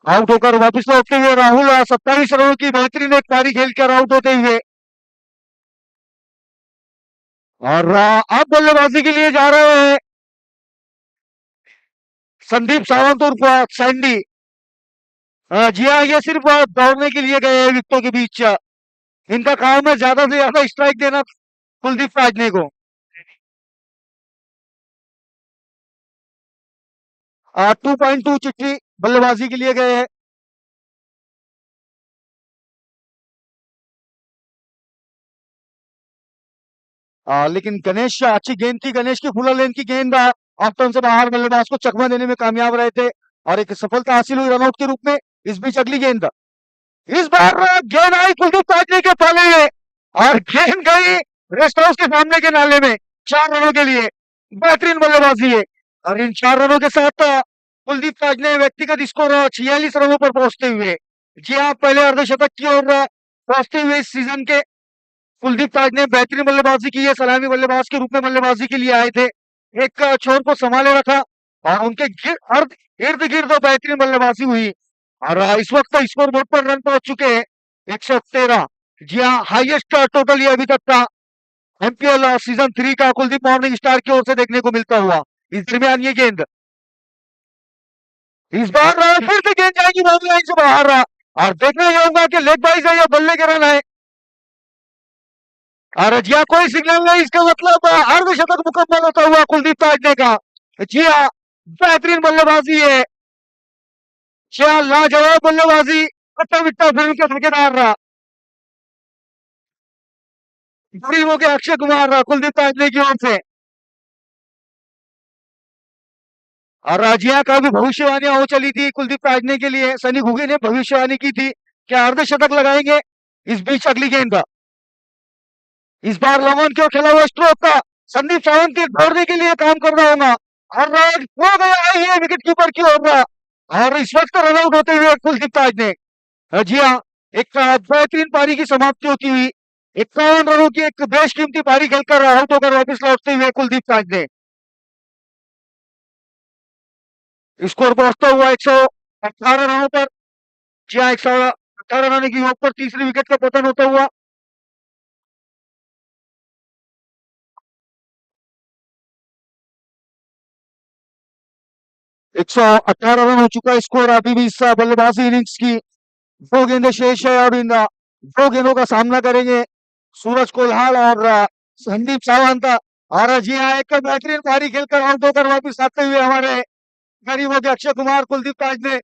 आउट होकर वापस लौटते हुए राहुल 27 रनों की बेहतरीन एक पारी खेलकर आउट होते हुए और अब बल्लेबाजी के लिए जा रहे हैं संदीप सावंत और सैंडी। जी हाँ, ये सिर्फ दौड़ने के लिए गए हैं विकेटों के बीच। इनका काम है ज्यादा से ज्यादा स्ट्राइक देना कुलदीप पाजने को। 2.2 चिट्ठी बल्लेबाजी के लिए गए हैं। लेकिन गणेश, अच्छी गेंद थी गणेश की, फुलर लेन की गेंद ऑफ टर्न से बाहर, बल्लेबाज को चकमा देने में कामयाब रहे थे और एक सफलता हासिल हुई रनआउट के रूप में। इस बीच अगली गेंद, इस बार गेंद आई कुलदीप पाजने के पाले में और गेंद गई रेस्ट हाउस के सामने के नाले में 4 रनों के लिए। बेहतरीन बल्लेबाजी है और इन 4 रनों के साथ कुलदीप ताज ने व्यक्तिगत स्कोर 46 रनों पर पहुंचते हुए, जी हाँ, पहले अर्धशतक की ओर पहुंचते हुए इस सीजन के कुलदीप ताज ने बेहतरीन बल्लेबाजी की है। सलामी बल्लेबाज के रूप में बल्लेबाजी के लिए आए थे, एक छोर को संभाले रखा और उनके इर्द गिर्द बेहतरीन बल्लेबाजी हुई और इस वक्त स्कोर बोर्ड पर रन पहुंच चुके हैं 113। जी हाँ, हाईएस्ट टोटल ये अभी तक का एमपीएल सीजन 3 का कुलदीप मॉर्निंग स्टार की ओर से देखने को मिलता हुआ। इस दरमियान ये गेंद, इस बार फिर से गेंद जाएगी बाउंड्री लाइन से बाहर और देखने ये होगा कि लेग बाइज है या बल्ले के रन है। और जी हाँ, कोई सिग्नल नहीं, इसका मतलब अर्धशतक मुकम्मल होता हुआ कुलदीप ताजने का। जी हाँ, बेहतरीन बल्लेबाजी है, जी हाँ, लाजवाब बल्लेबाजी, कट्टा बिट्टा फिल्म के ठेकेदार रहा बुढ़ी के अक्षय कुमार रहा कुलदीप ताजने की ओर से। और राजिया का भी भविष्यवाणियां हो चली थी कुलदीप ताजने के लिए, सनी घुगे ने भविष्यवाणी की थी क्या अर्धशतक लगाएंगे। इस बीच अगली गेंद, इस बार लॉन क्यों खेला हुआ स्ट्रोक का, संदीप सावंत के दौड़ने के लिए काम कर रहा होगा और हो गया है विकेट कीपर की ओर और इस वक्त रन आउट होते हुए कुलदीप ताज ने। जी हाँ, एक बेहतरीन पारी की समाप्ति होती हुई 51 रनों की एक बेशकीमती पारी खेलकर आउट होकर वापस लौटते हुए कुलदीप ताज ने। स्कोर पहुंचता हुआ 118 रनों पर। जी हाँ, 118 रन की योग पर तीसरी विकेट का पतन होता हुआ 118 रन हो चुका है स्कोर अभी भी इस बल्लेबाजी इनिंग्स की। 2 गेंदें शेष है और इन 2 गेंदों का सामना करेंगे सूरज कोल्हाल और संदीप सावंत। और जी हाँ, एक बेहतरीन पारी खेलकर आउट होकर वापिस आते हुए हमारे गरीबों के अक्षय कुमार कुलदीप राज ने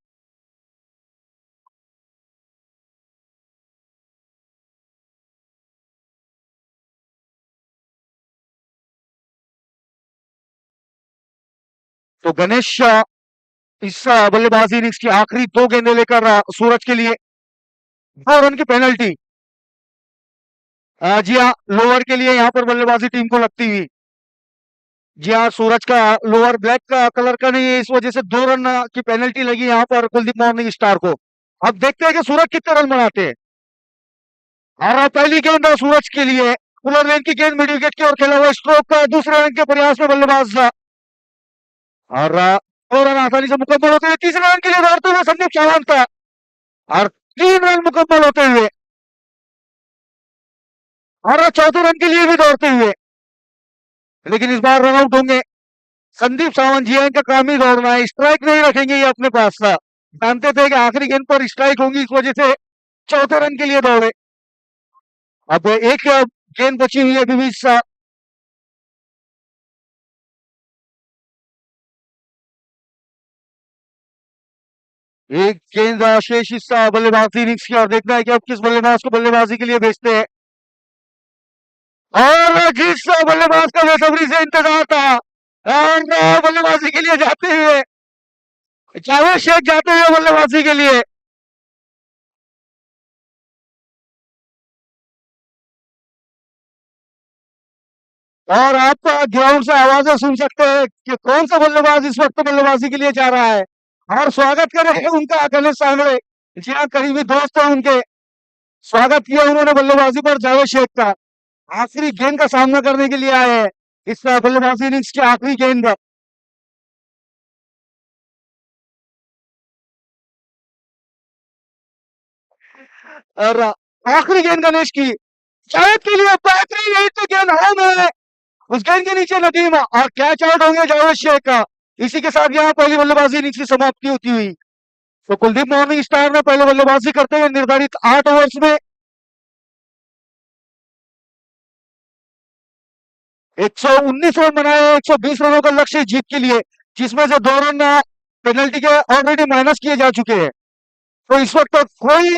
तो गणेश इस बल्लेबाजी इनिंग्स की आखिरी 2 गेंदें लेकर सूरज के लिए 2 रन की पेनल्टी। जी हाँ, लोअर के लिए यहाँ पर बल्लेबाजी टीम को लगती हुई। जी हाँ, सूरज का लोअर ब्लैक का कलर का नहीं है, इस वजह से 2 रन की पेनल्टी लगी यहाँ पर कुलदीप मॉर्निंग स्टार को। अब देखते हैं कि सूरज कितने रन बनाते हैं। और पहली गेंद सूरज के लिए पुलर लेन की गेंद मिड विकेट की ओर खेला हुआ स्ट्रोक दूसरे रन के प्रयास में बल्लेबाज और 2 रन आसानी से मुकम्मल होते हुए तीसरे रन के लिए दौड़ते हुए संदीप सावंत और 3 रन मुकम्मल होते हुए और चौथे रन के लिए भी दौड़ते हुए, लेकिन इस बार रन आउट होंगे संदीप सावंत जी। इनका काम ही दौड़ना है, स्ट्राइक नहीं रखेंगे ये अपने पास था। जानते थे कि आखिरी गेंद पर स्ट्राइक होंगी, इस वजह से चौथे रन के लिए दौड़े। अब एक गेंद बची हुई है अभी भी एक गेंद शेष इस बल्लेबाजी इनिंग्स की और देखना है कि अब किस बल्लेबाज को बल्लेबाजी के लिए भेजते हैं। और जिस बल्लेबाज का बेसब्री से इंतजार था और बल्लेबाजी के लिए जाते हुए जावेद शेख जाते हुए बल्लेबाजी के लिए। और आप ग्राउंड से आवाजें सुन सकते हैं कि कौन सा बल्लेबाज इस वक्त बल्लेबाजी के लिए जा रहा है। और स्वागत करें उनका गणेश सांगड़े, जी हाँ, करीबी दोस्त है उनके। स्वागत किया उन्होंने बल्लेबाजी पर जावेद शेख का। आखिरी गेंद का सामना करने के लिए आए हैं इस बल्लेबाजी इनिंग्स की आखिरी गेंद। और आखिरी गेंद गणेश की जावेद के लिए बेहतरीन हिट गेंद हवा में, उस गेंद के नीचे नदीम और कैच आउट होंगे जावेद शेख का। इसी के साथ यहाँ पहली बल्लेबाजी इनिंग्स की समाप्ति होती हुई। तो कुलदीप मॉर्निंग स्टार ने पहले बल्लेबाजी करते हुए निर्धारित 8 ओवर्स में 119 रन बनाए, 120 रनों का लक्ष्य जीत के लिए, जिसमें से 2 रन पेनल्टी के ऑलरेडी माइनस किए जा चुके हैं। तो इस वक्त कोई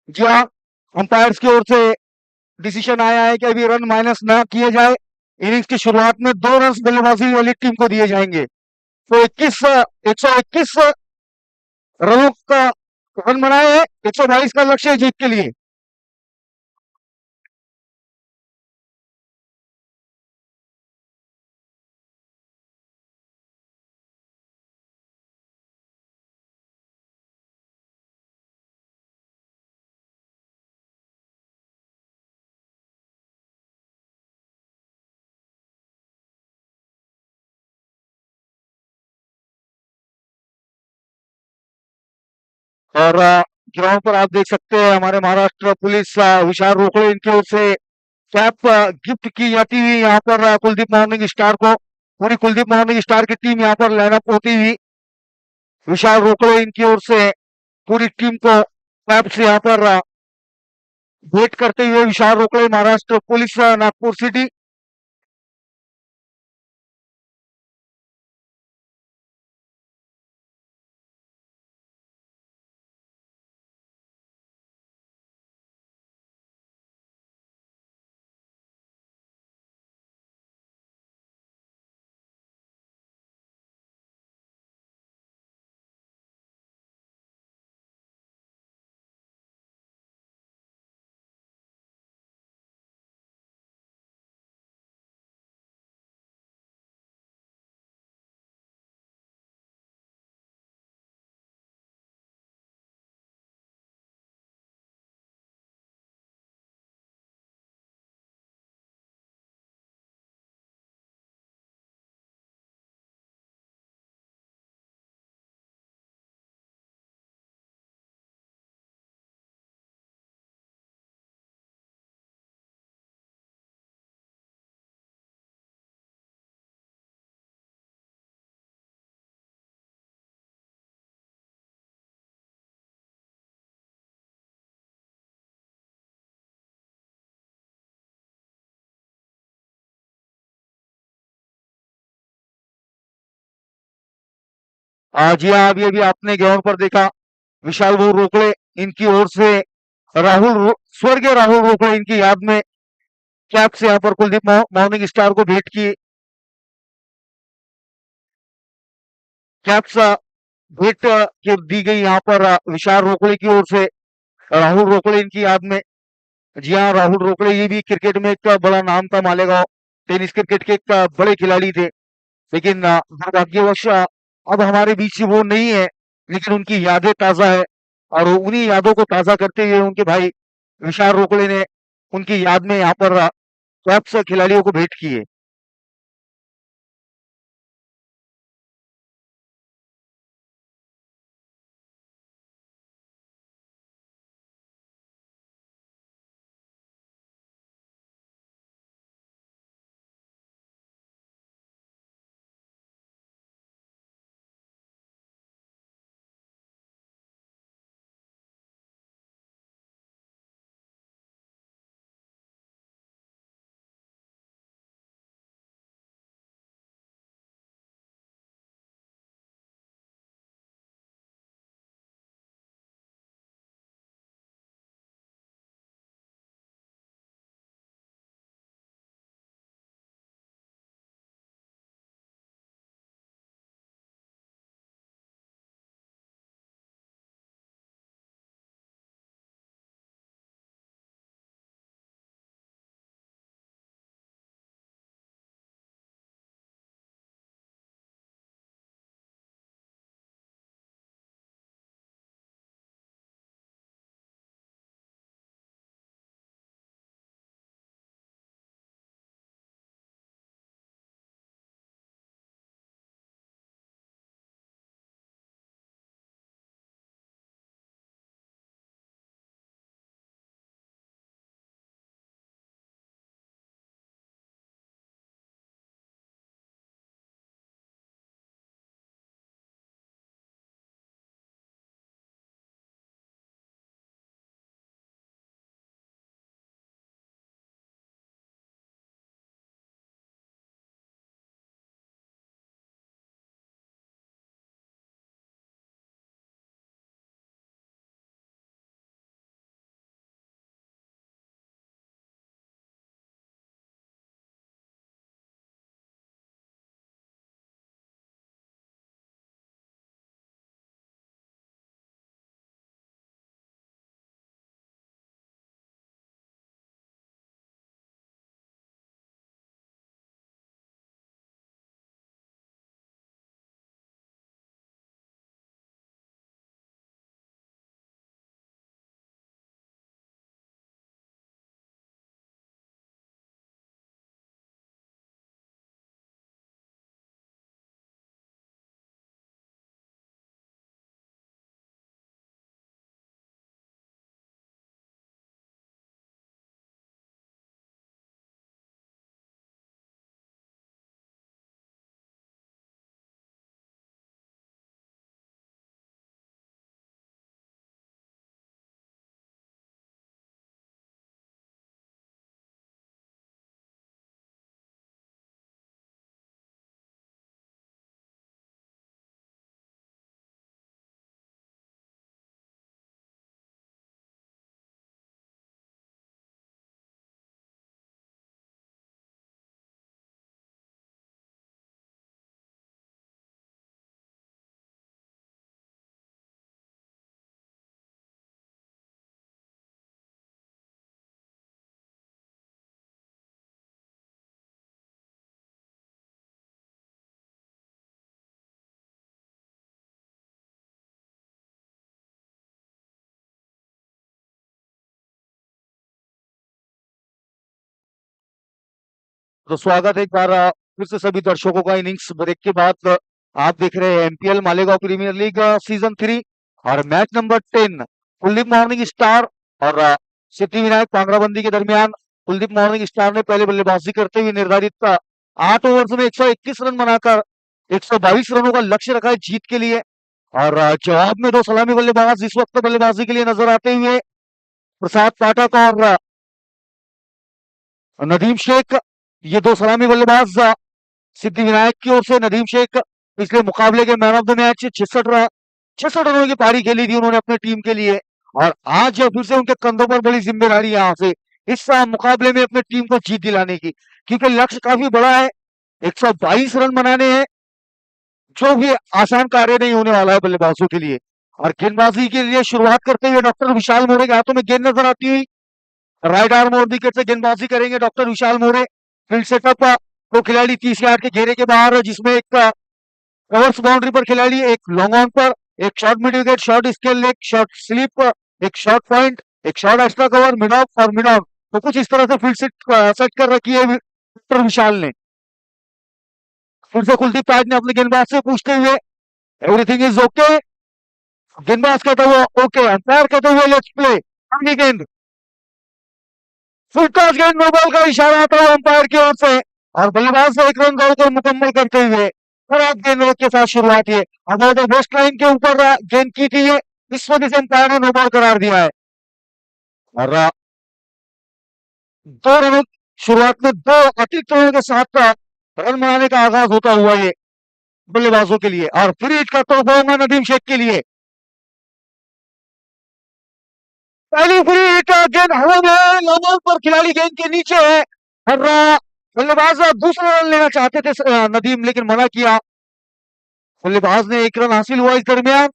जी हाँ, अंपायर्स की ओर से डिसीजन आया है कि अभी रन माइनस ना किए जाए। इनिंग्स की शुरुआत में 2 रन बल्लेबाजी वाली टीम को दिए जाएंगे। तो 121 रनों का रन बनाए हैं, 122 का लक्ष्य है जीत के लिए। और ग्राउंड पर आप देख सकते हैं हमारे महाराष्ट्र पुलिस विशाल रोकड़े इनकी ओर से कैप गिफ्ट की जाती हुई यहाँ पर कुलदीप मॉर्निंग स्टार को। पूरी कुलदीप मॉर्निंग स्टार की टीम यहाँ पर लाइनअप होती हुई विशाल रोकड़े इनकी ओर से पूरी टीम को कैप से यहाँ पर वेट करते हुए विशाल रोकड़े महाराष्ट्र पुलिस नागपुर सिटी। जी हाँ, अभी अभी आपने ग्राउंड पर देखा विशाल भाऊ रोकड़े इनकी ओर से स्वर्गीय राहुल रोकड़े इनकी याद में कैप से यहाँ पर कुलदीप मॉर्निंग स्टार को भेंट की कैप्स भेंट के दी गई यहाँ पर विशाल रोकड़े की ओर से राहुल रोकड़े इनकी याद में। जी हाँ, राहुल रोकड़े ये भी क्रिकेट में एक बड़ा नाम था मालेगांव टेनिस क्रिकेट के एक बड़े खिलाड़ी थे। लेकिन दुर्भाग्यवश अब हमारे बीच वो नहीं है, लेकिन उनकी यादें ताजा है और उन्हीं यादों को ताजा करते हुए उनके भाई विशाल रोकड़े ने उनकी याद में यहाँ पर कैप्स खिलाड़ियों को भेंट की है। तो स्वागत है एक बार फिर से सभी दर्शकों का इनिंग्स ब्रेक के बाद आप देख रहे हैं MPL Malegaon premier league season 3 और match number 10 Kuldeep morning star और सिद्धिविनायक पांगराबंदी के दरमियान। कुलदीप मॉर्निंग स्टार ने पहले बल्लेबाजी करते हुए निर्धारित 8 ओवर्स में 121 रन बनाकर 122 रनों का लक्ष्य रखा है जीत के लिए। और जवाब में दो सलामी बल्लेबाज इस वक्त बल्लेबाजी के लिए नजर आते हुए प्रसाद पाठक और नदीम शेख। ये दो सलामी बल्लेबाज सिद्धिविनायक की ओर से नदीम शेख पिछले मुकाबले के मैन ऑफ द मैच 66 रनों की पारी खेली थी उन्होंने अपने टीम के लिए। और आज फिर से उनके कंधों पर बड़ी जिम्मेदारी यहाँ से इस मुकाबले में अपनी टीम को जीत दिलाने की, क्योंकि लक्ष्य काफी बड़ा है। 122 रन बनाने हैं, जो भी आसान कार्य नहीं होने वाला है बल्लेबाजों के लिए। और गेंदबाजी के लिए शुरुआत करते हुए डॉक्टर विशाल मोरे के हाथों में गेंद नजर आती हुई, राइट आर्म और विकेट से गेंदबाजी करेंगे डॉक्टर विशाल मोरे। फील्ड सेटअप तो खिलाड़ी 30 यार्ड के घेरे के बाहर है, जिसमें एक रिवर्स बाउंड्री पर खिलाड़ी, एक लॉन्ग ऑन पर, एक short mid wicket, short scale, एक शॉर्ट स्लिप, एक शॉर्ट पॉइंट, एक short extra cover, mid of और मिड ऑन। तो कुछ इस तरह से फील्ड सेट कर रखी है डॉक्टर विशाल ने। फिर से कुलदीप ताज ने अपने गेंदबाज से पूछते हुए, एवरीथिंग इज ओके। गेंदबाज कहता हुआ ओके, अंपायर कहते हुए लेट्स प्ले। अगली गेंद, फुटटॉस गेंद, नो बॉल का इशारा आता है अंपायर की ओर से और बल्लेबाज से एक रन दौड़ को मुकम्मल करते हुए खराब गेंद के साथ शुरुआत है। अब वेस्ट लाइन के ऊपर गेंद की थी ये, इस वजह से अंपायर ने नो बॉल करार दिया है। और दो रनों शुरुआत में दो अतिरिक्त रनों के साथ रन बनाने का आगाज होता हुआ ये बल्लेबाजों के लिए। और फ्री हिट का तोहफा होगा नदीम शेख के लिए। पहली फ्री हिट, गेंद हवा में, लॉन्ग ऑन पर, खिलाड़ी गेंद के नीचे है और बल्लेबाज दूसरा रन लेना चाहते थे नदीम, लेकिन मना किया। बल्लेबाज ने एक रन हासिल हुआ इस दरमियान।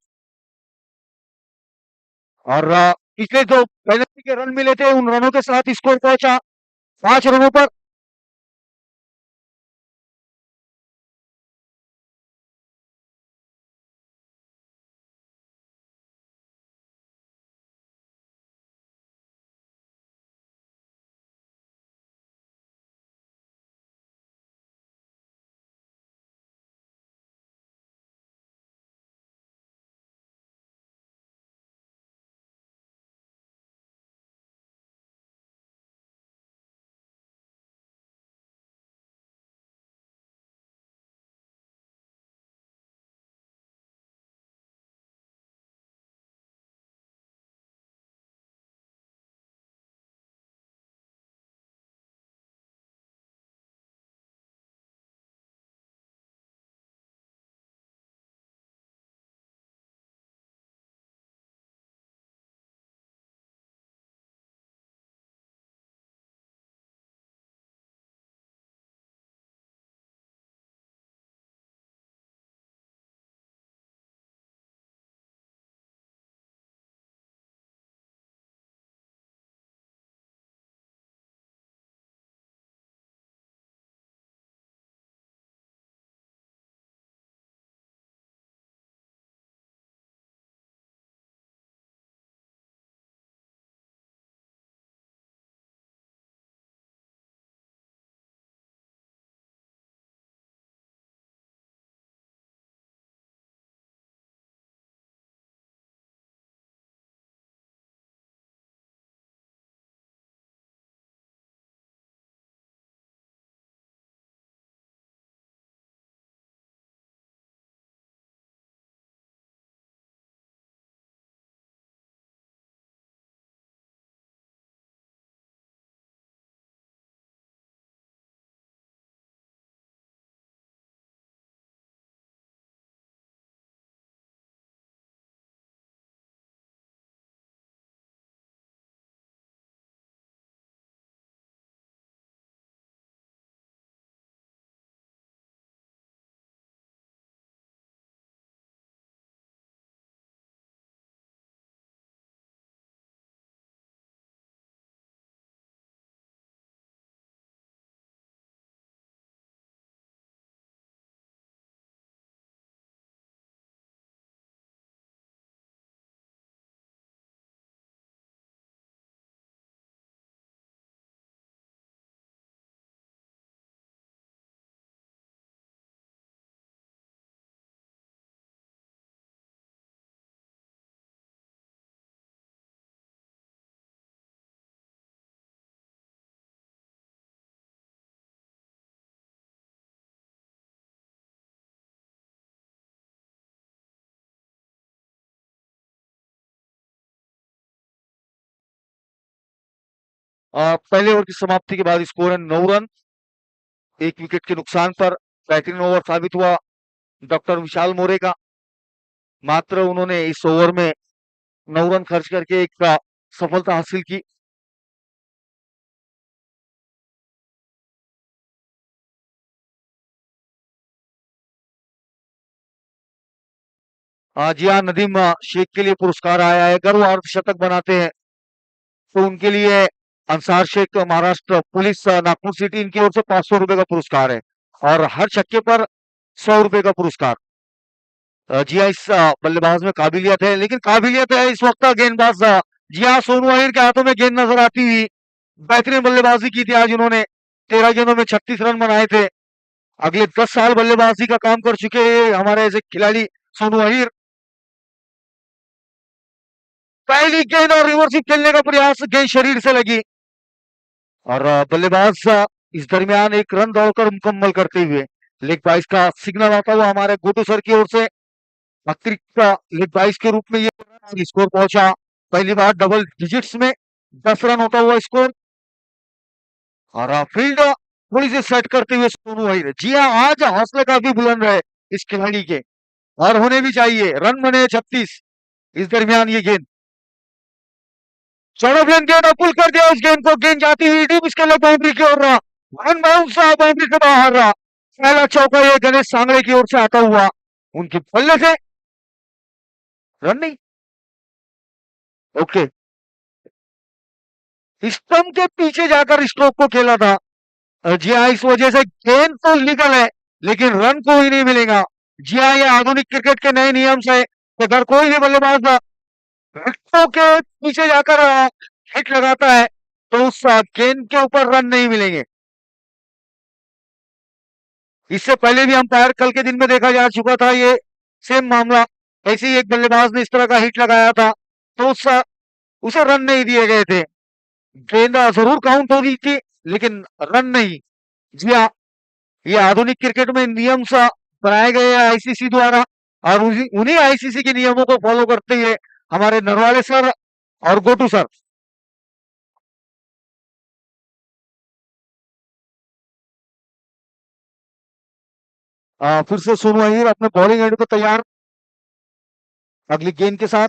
और पिछले जो पेनल्टी के रन मिले थे उन रनों के साथ स्कोर पहुंचा 5 रनों पर। पहले ओवर की समाप्ति के बाद स्कोर है 9 रन, 1 विकेट के नुकसान पर। बेहतरीन ओवर साबित हुआ डॉक्टर विशाल मोरे का। मात्र उन्होंने इस ओवर में 9 रन खर्च करके एक सफलता हासिल की। जी हाँ, नदीम शेख के लिए पुरस्कार आया है। अगर वो अर्धशतक बनाते हैं तो उनके लिए अंसार शेख महाराष्ट्र पुलिस नागपुर सिटी इनकी ओर से 500 रुपए का पुरस्कार है, और हर छक्के पर 100 रुपए का पुरस्कार। जी हाँ, इस बल्लेबाज में काबिलियत है, लेकिन काबिलियत है इस वक्त गेंदबाज जी हाँ, सोनू अहिर के हाथों में गेंद नजर आती हुई। बेहतरीन बल्लेबाजी की थी आज उन्होंने। 13 गेंदों में 36 रन बनाए थे। अगले 10 साल बल्लेबाजी का काम कर चुके हैं हमारे ऐसे खिलाड़ी सोनू अहिर। पहली गेंद और रिवर्स खेलने का प्रयास, गेंद शरीर से लगी, और बल्लेबाज इस दरमियान एक रन दौड़कर मुकम्मल करते हुए लेग बाइस का सिग्नल आता हुआ हमारे गोटू सर की ओर से अतिरिक्त लेग बाइस के रूप में ये स्कोर पहुंचा। पहली बार डबल डिजिट्स में 10 रन होता हुआ स्कोर। और फील्ड थोड़ी सी सेट करते हुए सोनू अहिर। जी हाँ, आज हौसले काफी बुलंद रहे इस खिलाड़ी के, और होने भी चाहिए। रन बने 36। इस दरमियान ये गेंद, चौड़ा गेंद पुल कर दिया उस गेंद को। गेंद जाती हुई डीप इसके लिए बाउंड्री की ओर रहा। वन बाउंस बाउंड्री से बाहर रहा। पहला चौका ये गणेश सांगड़े की ओर से आता हुआ उनके बल्ले से रन नहीं। ओके, स्टंप के पीछे जाकर स्ट्रोक को खेला था। जी हाँ, इस वजह से गेंद तो लीगल है, लेकिन रन को ही नहीं मिलेगा। जी हाँ, ये आधुनिक क्रिकेट के नए नियम से कि अगर कोई भी बल्लेबाज विकेटों के पीछे जाकर हिट लगाता है तो उस गेंद के ऊपर रन नहीं मिलेंगे। इससे पहले भी अंपायर कल के दिन में देखा जा चुका था ये सेम मामला। ऐसे ही एक बल्लेबाज ने इस तरह का हिट लगाया था, तो उसे रन नहीं दिए गए थे। गेंद जरूर काउंट हो रही थी, लेकिन रन नहीं। जी हाँ, ये आधुनिक क्रिकेट में नियम बनाए गए हैं आईसीसी द्वारा, और उन्हीं आईसीसी के नियमों को फॉलो करते हुए हमारे नरवाले सर और गोटू सर। फिर से सोनू अहिर अपने बॉलिंग एंड को तैयार अगली गेंद के साथ।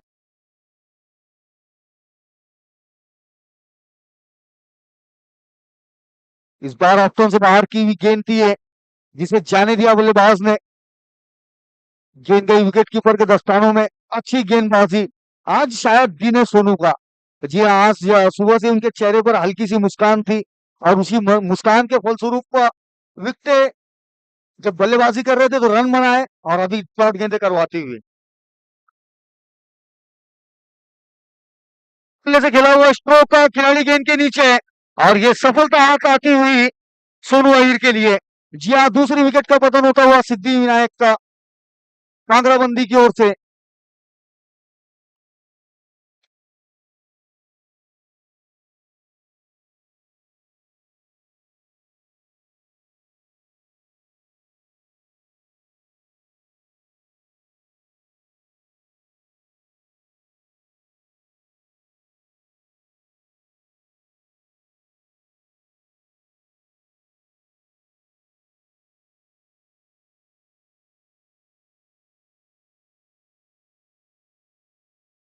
इस बार ऑप्शन से बाहर की हुई गेंद थी ये, जिसे जाने दिया बल्लेबाज ने। गेंद गई विकेट कीपर के दस्तानों में। अच्छी गेंदबाजी आज शायद दिन है सोनू का। जी हाँ, आज सुबह से उनके चेहरे पर हल्की सी मुस्कान थी, और उसी मुस्कान के फलस्वरूप विकेट जब बल्लेबाजी कर रहे थे तो रन बनाए, और अभी शॉर्ट गेंदे करवाते हुए बल्ले से खेला हुआ स्ट्रोक का खिलाड़ी गेंद के नीचे है, और ये सफलता हाथ आती हुई सोनू अहिर के लिए। जी हाँ, दूसरी विकेट का पतन होता हुआ सिद्धि विनायक का कांगड़ाबंदी की ओर से।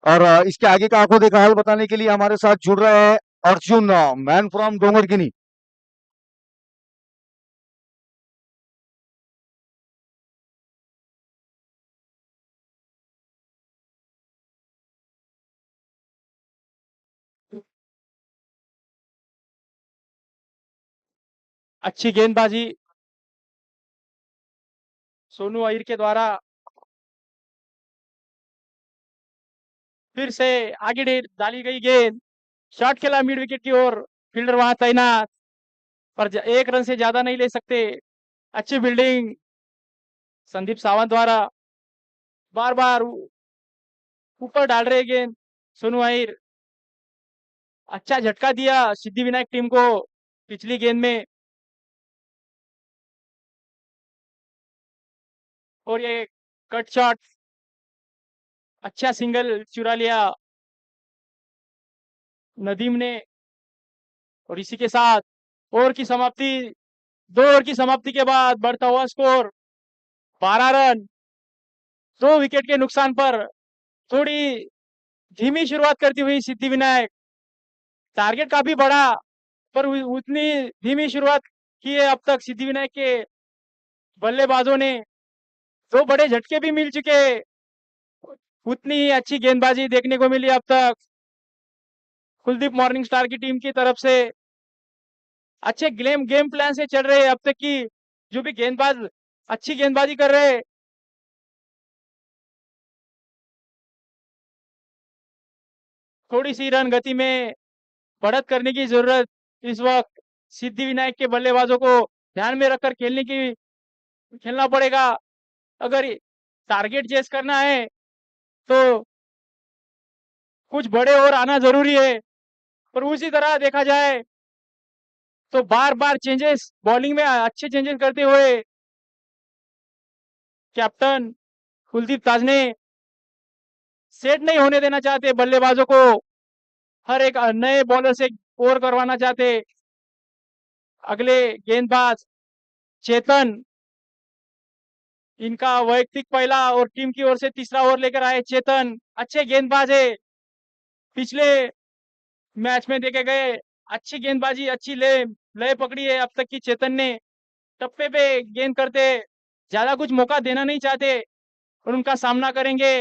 और इसके आगे का आंखों देखा हाल बताने के लिए हमारे साथ जुड़ रहे हैं अर्जुन, मैन फ्रॉम डोंगरगिनी। अच्छी गेंदबाजी सोनू अहिर के द्वारा। फिर से आगे डाली गई गेंद, शॉट खेला मिड विकेट की ओर। फील्डर वहां तैनात, पर एक रन से ज्यादा नहीं ले सकते। अच्छी फील्डिंग संदीप सावंत द्वारा। बार बार ऊपर डाल रहे गेंद सोनू अहिर। अच्छा झटका दिया सिद्धि विनायक टीम को पिछली गेंद में, और ये कट शॉट, अच्छा सिंगल चुरा लिया नदीम ने। और इसी के साथ ओवर की समाप्ति, 2 ओवर की समाप्ति के बाद बढ़ता हुआ स्कोर 12 रन, 2 विकेट के नुकसान पर थोड़ी धीमी शुरुआत करती हुई सिद्धिविनायक, टारगेट काफी बड़ा पर उतनी धीमी शुरुआत की है अब तक सिद्धिविनायक के बल्लेबाजों ने। 2 बड़े झटके भी मिल चुके, उतनी ही अच्छी गेंदबाजी देखने को मिली अब तक कुलदीप मॉर्निंग स्टार की टीम की तरफ से। अच्छे गेम गेम प्लान से चल रहे हैं अब तक की, जो भी गेंदबाज अच्छी गेंदबाजी कर रहे हैं। थोड़ी सी रन गति में बढ़त करने की जरूरत इस वक्त सिद्धिविनायक के बल्लेबाजों को ध्यान में रखकर खेलना पड़ेगा। अगर टारगेट चेस करना है तो कुछ बड़े और आना जरूरी है, पर उसी तरह देखा जाए तो बार बार चेंजेस बॉलिंग में अच्छे चेंजेस करते हुए कैप्टन कुलदीप ताज ने सेट नहीं होने देना चाहते बल्लेबाजों को, हर एक नए बॉलर से ओवर करवाना चाहते। अगले गेंदबाज चेतन, इनका वैयक्तिक पहला और टीम की ओर से तीसरा ओवर लेकर आए चेतन, अच्छे गेंदबाज है। पिछले मैच में देखे गए अच्छी गेंदबाजी, अच्छी लय लय पकड़ी है अब तक की चेतन ने। टप्पे पे गेंद करते, ज्यादा कुछ मौका देना नहीं चाहते और उनका सामना करेंगे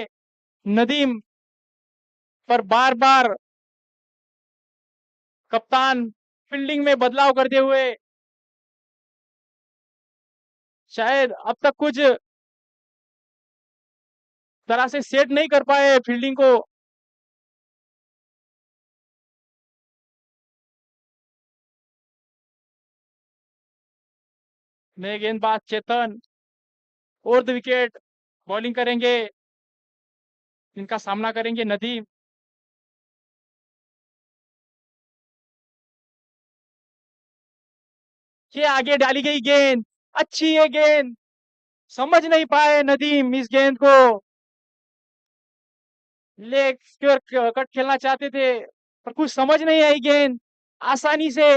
नदीम, पर बार बार कप्तान फील्डिंग में बदलाव करते हुए शायद अब तक कुछ तरह से सेट नहीं कर पाए फील्डिंग को। नए गेंदबाज चेतन और द विकेट बॉलिंग करेंगे, इनका सामना करेंगे नदीम। ये आगे डाली गई गेंद, अच्छी है गेंद, समझ नहीं पाए नदीम इस गेंद को। लेग स्क्वायर कट खेलना चाहते थे पर कुछ समझ नहीं आई गेंद, आसानी से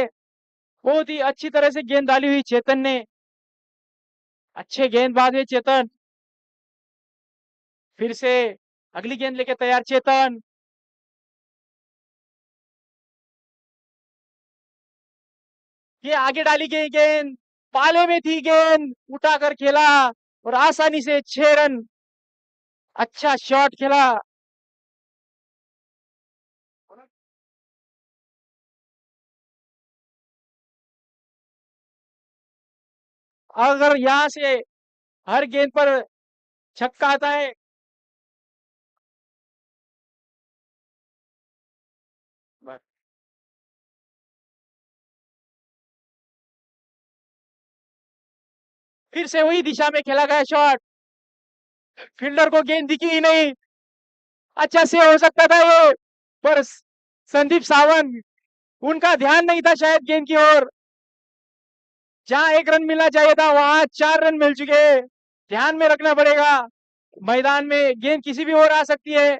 बहुत ही अच्छी तरह से गेंद डाली हुई चेतन ने। अच्छे गेंदबाज है चेतन, फिर से अगली गेंद लेके तैयार चेतन। ये आगे डाली गई गेंद, पाले में थी गेंद, उठाकर खेला और आसानी से 6 रन, अच्छा शॉट खेला। अगर यहां से हर गेंद पर छक्का आता है फिर से वही दिशा में खेला गया शॉट, फील्डर को गेंद दिखी ही नहीं, अच्छा से हो सकता था ये, पर संदीप सावंत, उनका ध्यान नहीं था शायद गेंद की ओर। जहां 1 रन मिलना चाहिए था वहां 4 रन मिल चुके हैं। ध्यान में रखना पड़ेगा, मैदान में गेंद किसी भी ओर आ सकती है।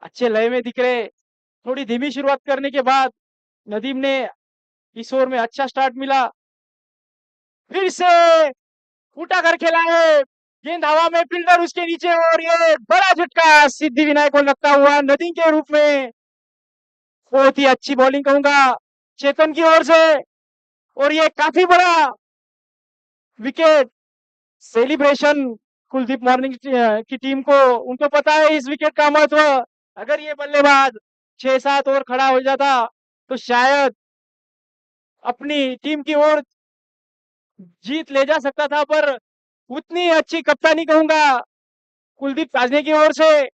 अच्छे लय में दिख रहे, थोड़ी धीमी शुरुआत करने के बाद नदीम ने इस ओवर में अच्छा स्टार्ट मिला। फिर से उठा कर खेला है, गेंद हवा में, फील्डर उसके नीचे और ये बड़ा झटका सिद्धि विनायक को लगता हुआ नदीम के रूप में। बहुत ही अच्छी बॉलिंग कहूंगा चेतन की ओर से, और ये काफी बड़ा विकेट सेलिब्रेशन कुलदीप मॉर्निंग की टीम को, उनको पता है इस विकेट का महत्व। अगर ये बल्लेबाज 6-7 ओवर खड़ा हो जाता तो शायद अपनी टीम की ओर जीत ले जा सकता था, पर उतनी अच्छी कप्तानी कहूंगा कुलदीप ताजने की ओर से,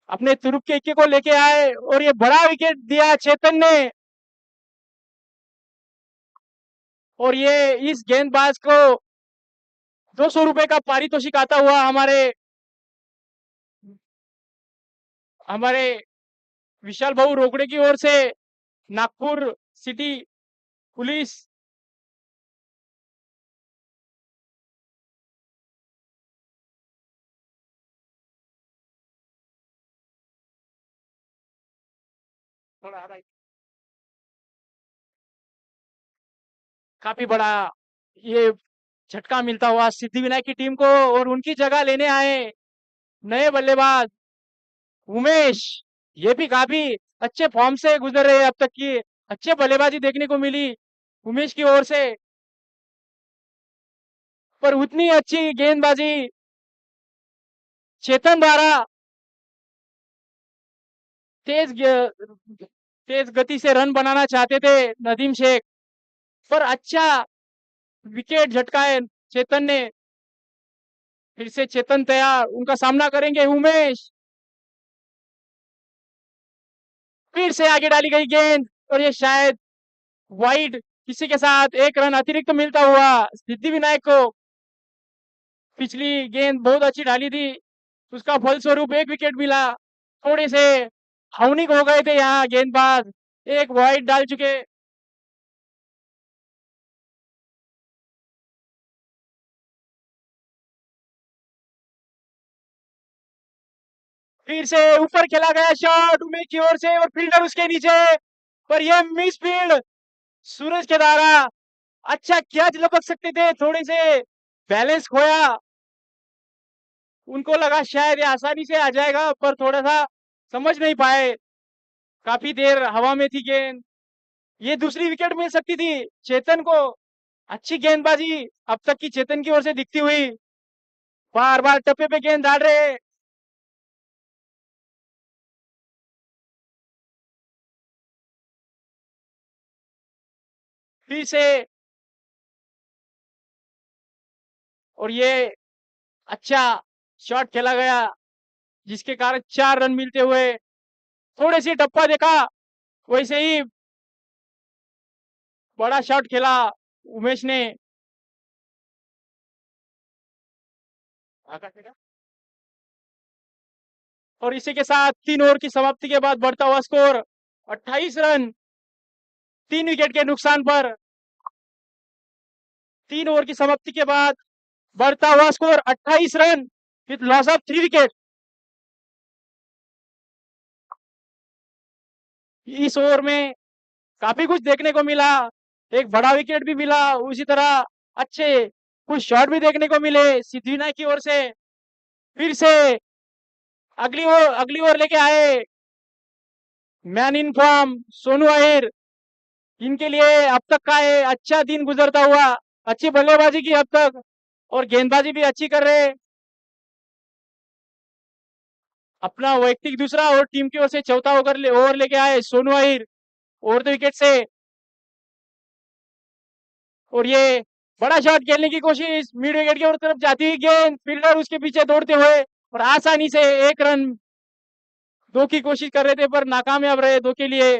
अपने तुरुप के इक्के को लेके आए और ये बड़ा विकेट दिया चेतन ने। और ये इस गेंदबाज को 200 रुपए का पारितोषिक आता हुआ हमारे हमारे विशाल भाऊ रोकड़े की ओर से नागपुर सिटी पुलिस थोड़ा आगे। काफी बड़ा ये झटका मिलता हुआ सिद्धिविनायक की टीम को, और उनकी जगह लेने आए नए बल्लेबाज उमेश। ये भी काफी अच्छे फॉर्म से गुजर रहे हैं अब तक की, अच्छे बल्लेबाजी देखने को मिली उमेश की ओर से, पर उतनी अच्छी गेंदबाजी चेतन द्वारा तेज तेज गति से रन बनाना चाहते थे नदीम शेख, पर अच्छा विकेट झटकाए चेतन ने। फिर से चेतन तैयार, उनका सामना करेंगे उमेश। फिर से आगे डाली गई गेंद, और ये शायद वाइड, किसी के साथ एक रन अतिरिक्त मिलता हुआ सिद्धि विनायक को। पिछली गेंद बहुत अच्छी डाली थी, उसका फलस्वरूप एक विकेट मिला। थोड़े से हाउनिक हो गए थे यहाँ गेंदबाज, एक वाइड डाल चुके। फिर से ऊपर खेला गया शॉट उमेश की ओर से, और फील्डर उसके नीचे, पर यह मिस फील्ड सूरज के द्वारा। अच्छा कैच लपक सकते थे, थोड़े से बैलेंस खोया, उनको लगा शायद ये आसानी से आ जाएगा, पर थोड़ा सा समझ नहीं पाए, काफी देर हवा में थी गेंद। ये दूसरी विकेट मिल सकती थी चेतन को। अच्छी गेंदबाजी अब तक की चेतन की ओर से दिखती हुई, बार बार टप्पे पे गेंद डाल रहे। फिर से, और ये अच्छा शॉट खेला गया, जिसके कारण 4 रन मिलते हुए। थोड़ी सी टप्पा देखा, वैसे ही बड़ा शॉट खेला उमेश ने। और इसी के साथ 3 ओवर की समाप्ति के बाद बढ़ता हुआ स्कोर 28 रन, 3 विकेट के नुकसान पर। 3 ओवर की समाप्ति के बाद बढ़ता हुआ score 28 run with loss of 3 wicket. इस ओवर में काफी कुछ देखने को मिला, एक बड़ा विकेट भी मिला, उसी तरह अच्छे कुछ शॉट भी देखने को मिले सिद्धिविनायक की ओर से। फिर से अगली ओवर लेके आए man in form Sonu Ahir. इनके लिए अब तक का ये अच्छा दिन गुजरता हुआ, अच्छी बल्लेबाजी की अब तक, और गेंदबाजी भी अच्छी कर रहे। अपना वैयक्तिक दूसरा और टीम की ओर से चौथा ओवर लेके आए सोनू अहिर और 2 विकेट से। और ये बड़ा शॉट खेलने की कोशिश, मिड विकेट की ओर तरफ जाती हुई गेंद, फील्डर उसके पीछे दौड़ते हुए, और आसानी से 1 रन, 2 की कोशिश कर रहे थे पर नाकामयाब रहे 2 के लिए।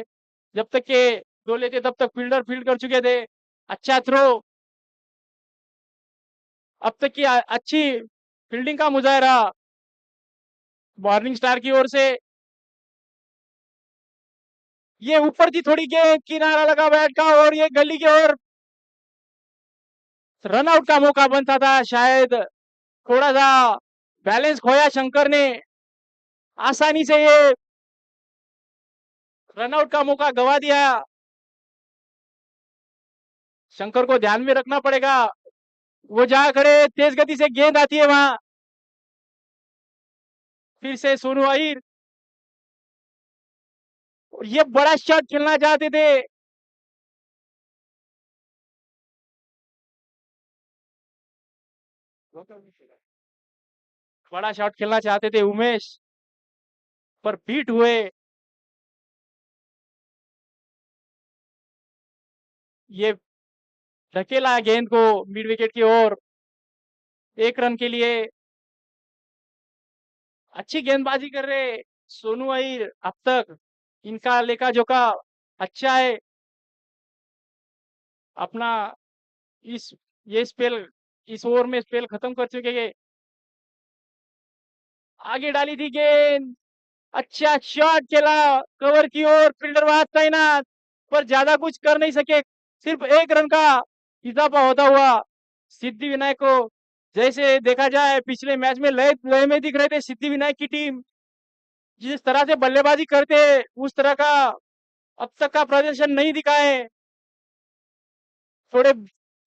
जब तक के 2 लेते तब तक फील्डर फील्ड कर चुके थे। अच्छा थ्रो, अब तक की अच्छी फील्डिंग का मुजाहरा मॉर्निंग स्टार की ओर से। ये ऊपर थी थोड़ी गेंद, किनारा लगा बैट का, और ये गली की ओर रन आउट का मौका बनता था शायद। थोड़ा सा बैलेंस खोया शंकर ने, आसानी से ये रन आउट का मौका गवा दिया। शंकर को ध्यान में रखना पड़ेगा, वो जहां खड़े तेज गति से गेंद आती है वहां। फिर से सोनू अहिर, ये बड़ा शॉट खेलना चाहते थे। बड़ा शॉट खेलना चाहते थे उमेश, पर बीट हुए। ये धकेला गेंद को मिड विकेट की ओर, 1 रन के लिए। अच्छी गेंदबाजी कर रहे सोनू अहिर अब तक, इनका लेखा जोखा अच्छा है। अपना इस ये स्पेल, इस ओवर में स्पेल खत्म कर चुके हैं। आगे डाली थी गेंद, अच्छा शॉट खेला कवर की ओर, फील्डर वहां तैनात, पर ज्यादा कुछ कर नहीं सके। सिर्फ 1 रन का इजाफा होता हुआ सिद्धि विनायक को। जैसे देखा जाए पिछले मैच में लय लय में दिख रहे थे सिद्धि विनायक की टीम, जिस तरह से बल्लेबाजी करते उस तरह का अब तक का प्रदर्शन नहीं दिखाए, थोड़े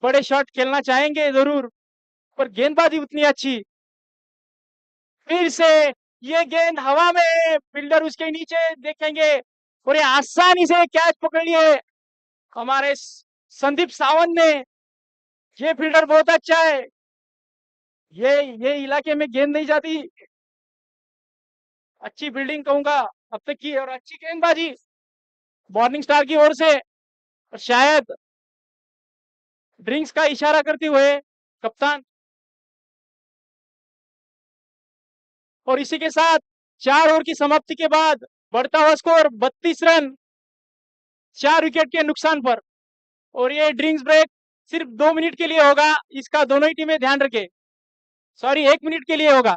बड़े शॉट खेलना चाहेंगे जरूर, पर गेंदबाजी उतनी अच्छी। फिर से ये गेंद हवा में, फील्डर उसके नीचे देखेंगे और ये आसानी से कैच पकड़ लिए हमारे संदीप सावंत ने। ये फील्डर बहुत अच्छा है, ये इलाके में गेंद नहीं जाती। अच्छी फील्डिंग कहूंगा अब तक की, और अच्छी गेंदबाजी मॉर्निंग स्टार की ओर से। और शायद ड्रिंक्स का इशारा करते हुए कप्तान, और इसी के साथ 4 ओवर की समाप्ति के बाद बढ़ता हुआ स्कोर 32 रन 4 विकेट के नुकसान पर। और ये ड्रिंक्स ब्रेक सिर्फ 2 मिनट के लिए होगा, इसका दोनों ही टीमें ध्यान रखें। सॉरी, 1 मिनट के लिए होगा।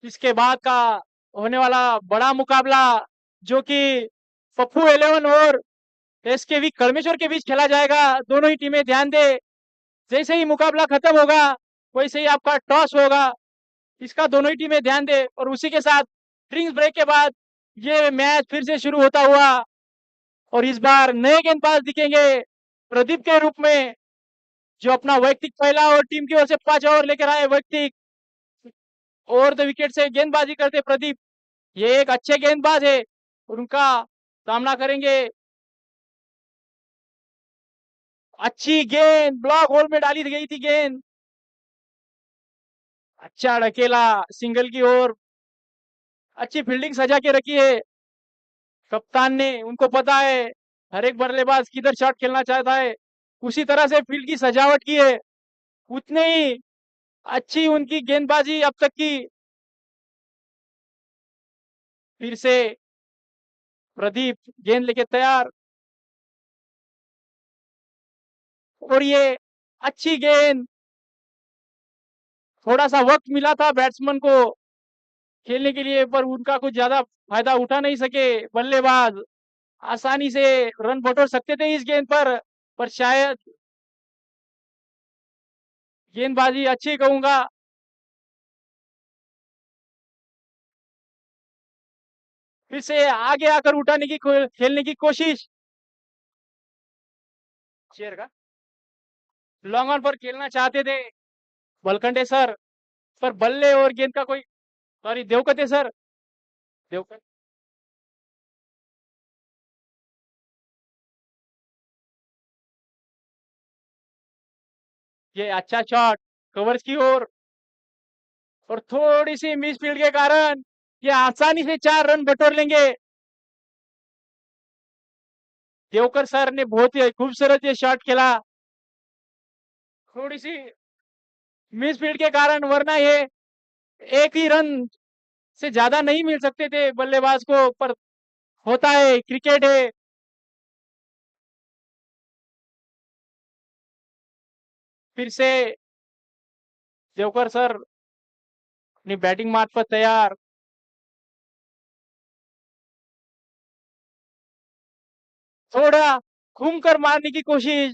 इसके बाद का होने वाला बड़ा मुकाबला, जो कि पप्पू 11 और एसकेवी कड़मेश्वर के बीच खेला जाएगा। दोनों ही टीमें ध्यान दे, जैसे ही मुकाबला खत्म होगा वैसे ही आपका टॉस होगा, इसका दोनों ही टीमें ध्यान दे। और उसी के साथ ड्रिंक्स ब्रेक के बाद ये मैच फिर से शुरू होता हुआ, और इस बार नए गेंदबाज दिखेंगे प्रदीप के रूप में, जो अपना वैयक्तिक पहला और टीम की ओर से 5 ओवर लेकर आए वैयक्तिक। ओवर द विकेट से गेंदबाजी करते प्रदीप, ये एक अच्छे गेंदबाज है, और उनका सामना करेंगे। अच्छी गेंद ब्लॉक होल में डाली गई थी गेंद, अच्छा ढकेला सिंगल की ओर। अच्छी फील्डिंग सजा के रखी है कप्तान ने, उनको पता है हर एक बल्लेबाज किधर शॉट खेलना चाहता है, उसी तरह से फील्ड की सजावट की है। उतने ही अच्छी उनकी गेंदबाजी अब तक की। फिर से प्रदीप गेंद लेके तैयार, और ये अच्छी गेंद, थोड़ा सा वक्त मिला था बैट्समैन को खेलने के लिए, पर उनका कुछ ज्यादा फायदा उठा नहीं सके बल्लेबाज। आसानी से रन बटोर सकते थे इस गेंद पर शायद गेंदबाजी अच्छी कहूंगा। फिर से आगे आकर उठाने की खेलने की कोशिश, शेर का लॉन्ग ऑन पर खेलना चाहते थे बलकंडे सर, पर बल्ले और गेंद का कोई, सॉरी देवकते सर, देवकत। ये अच्छा शॉट कवर्स की ओर, और थोड़ी सी मिस फील्ड के कारण ये आसानी से 4 रन बटोर लेंगे। देवकर सर ने बहुत ही खूबसूरत ये शॉट खेला, थोड़ी सी मिस फील्ड के कारण, वरना ये एक ही रन से ज्यादा नहीं मिल सकते थे बल्लेबाज को, पर होता है, क्रिकेट है। फिर से देवकर सर अपनी बैटिंग मार्च पर तैयार, थोड़ा घूमकर मारने की कोशिश,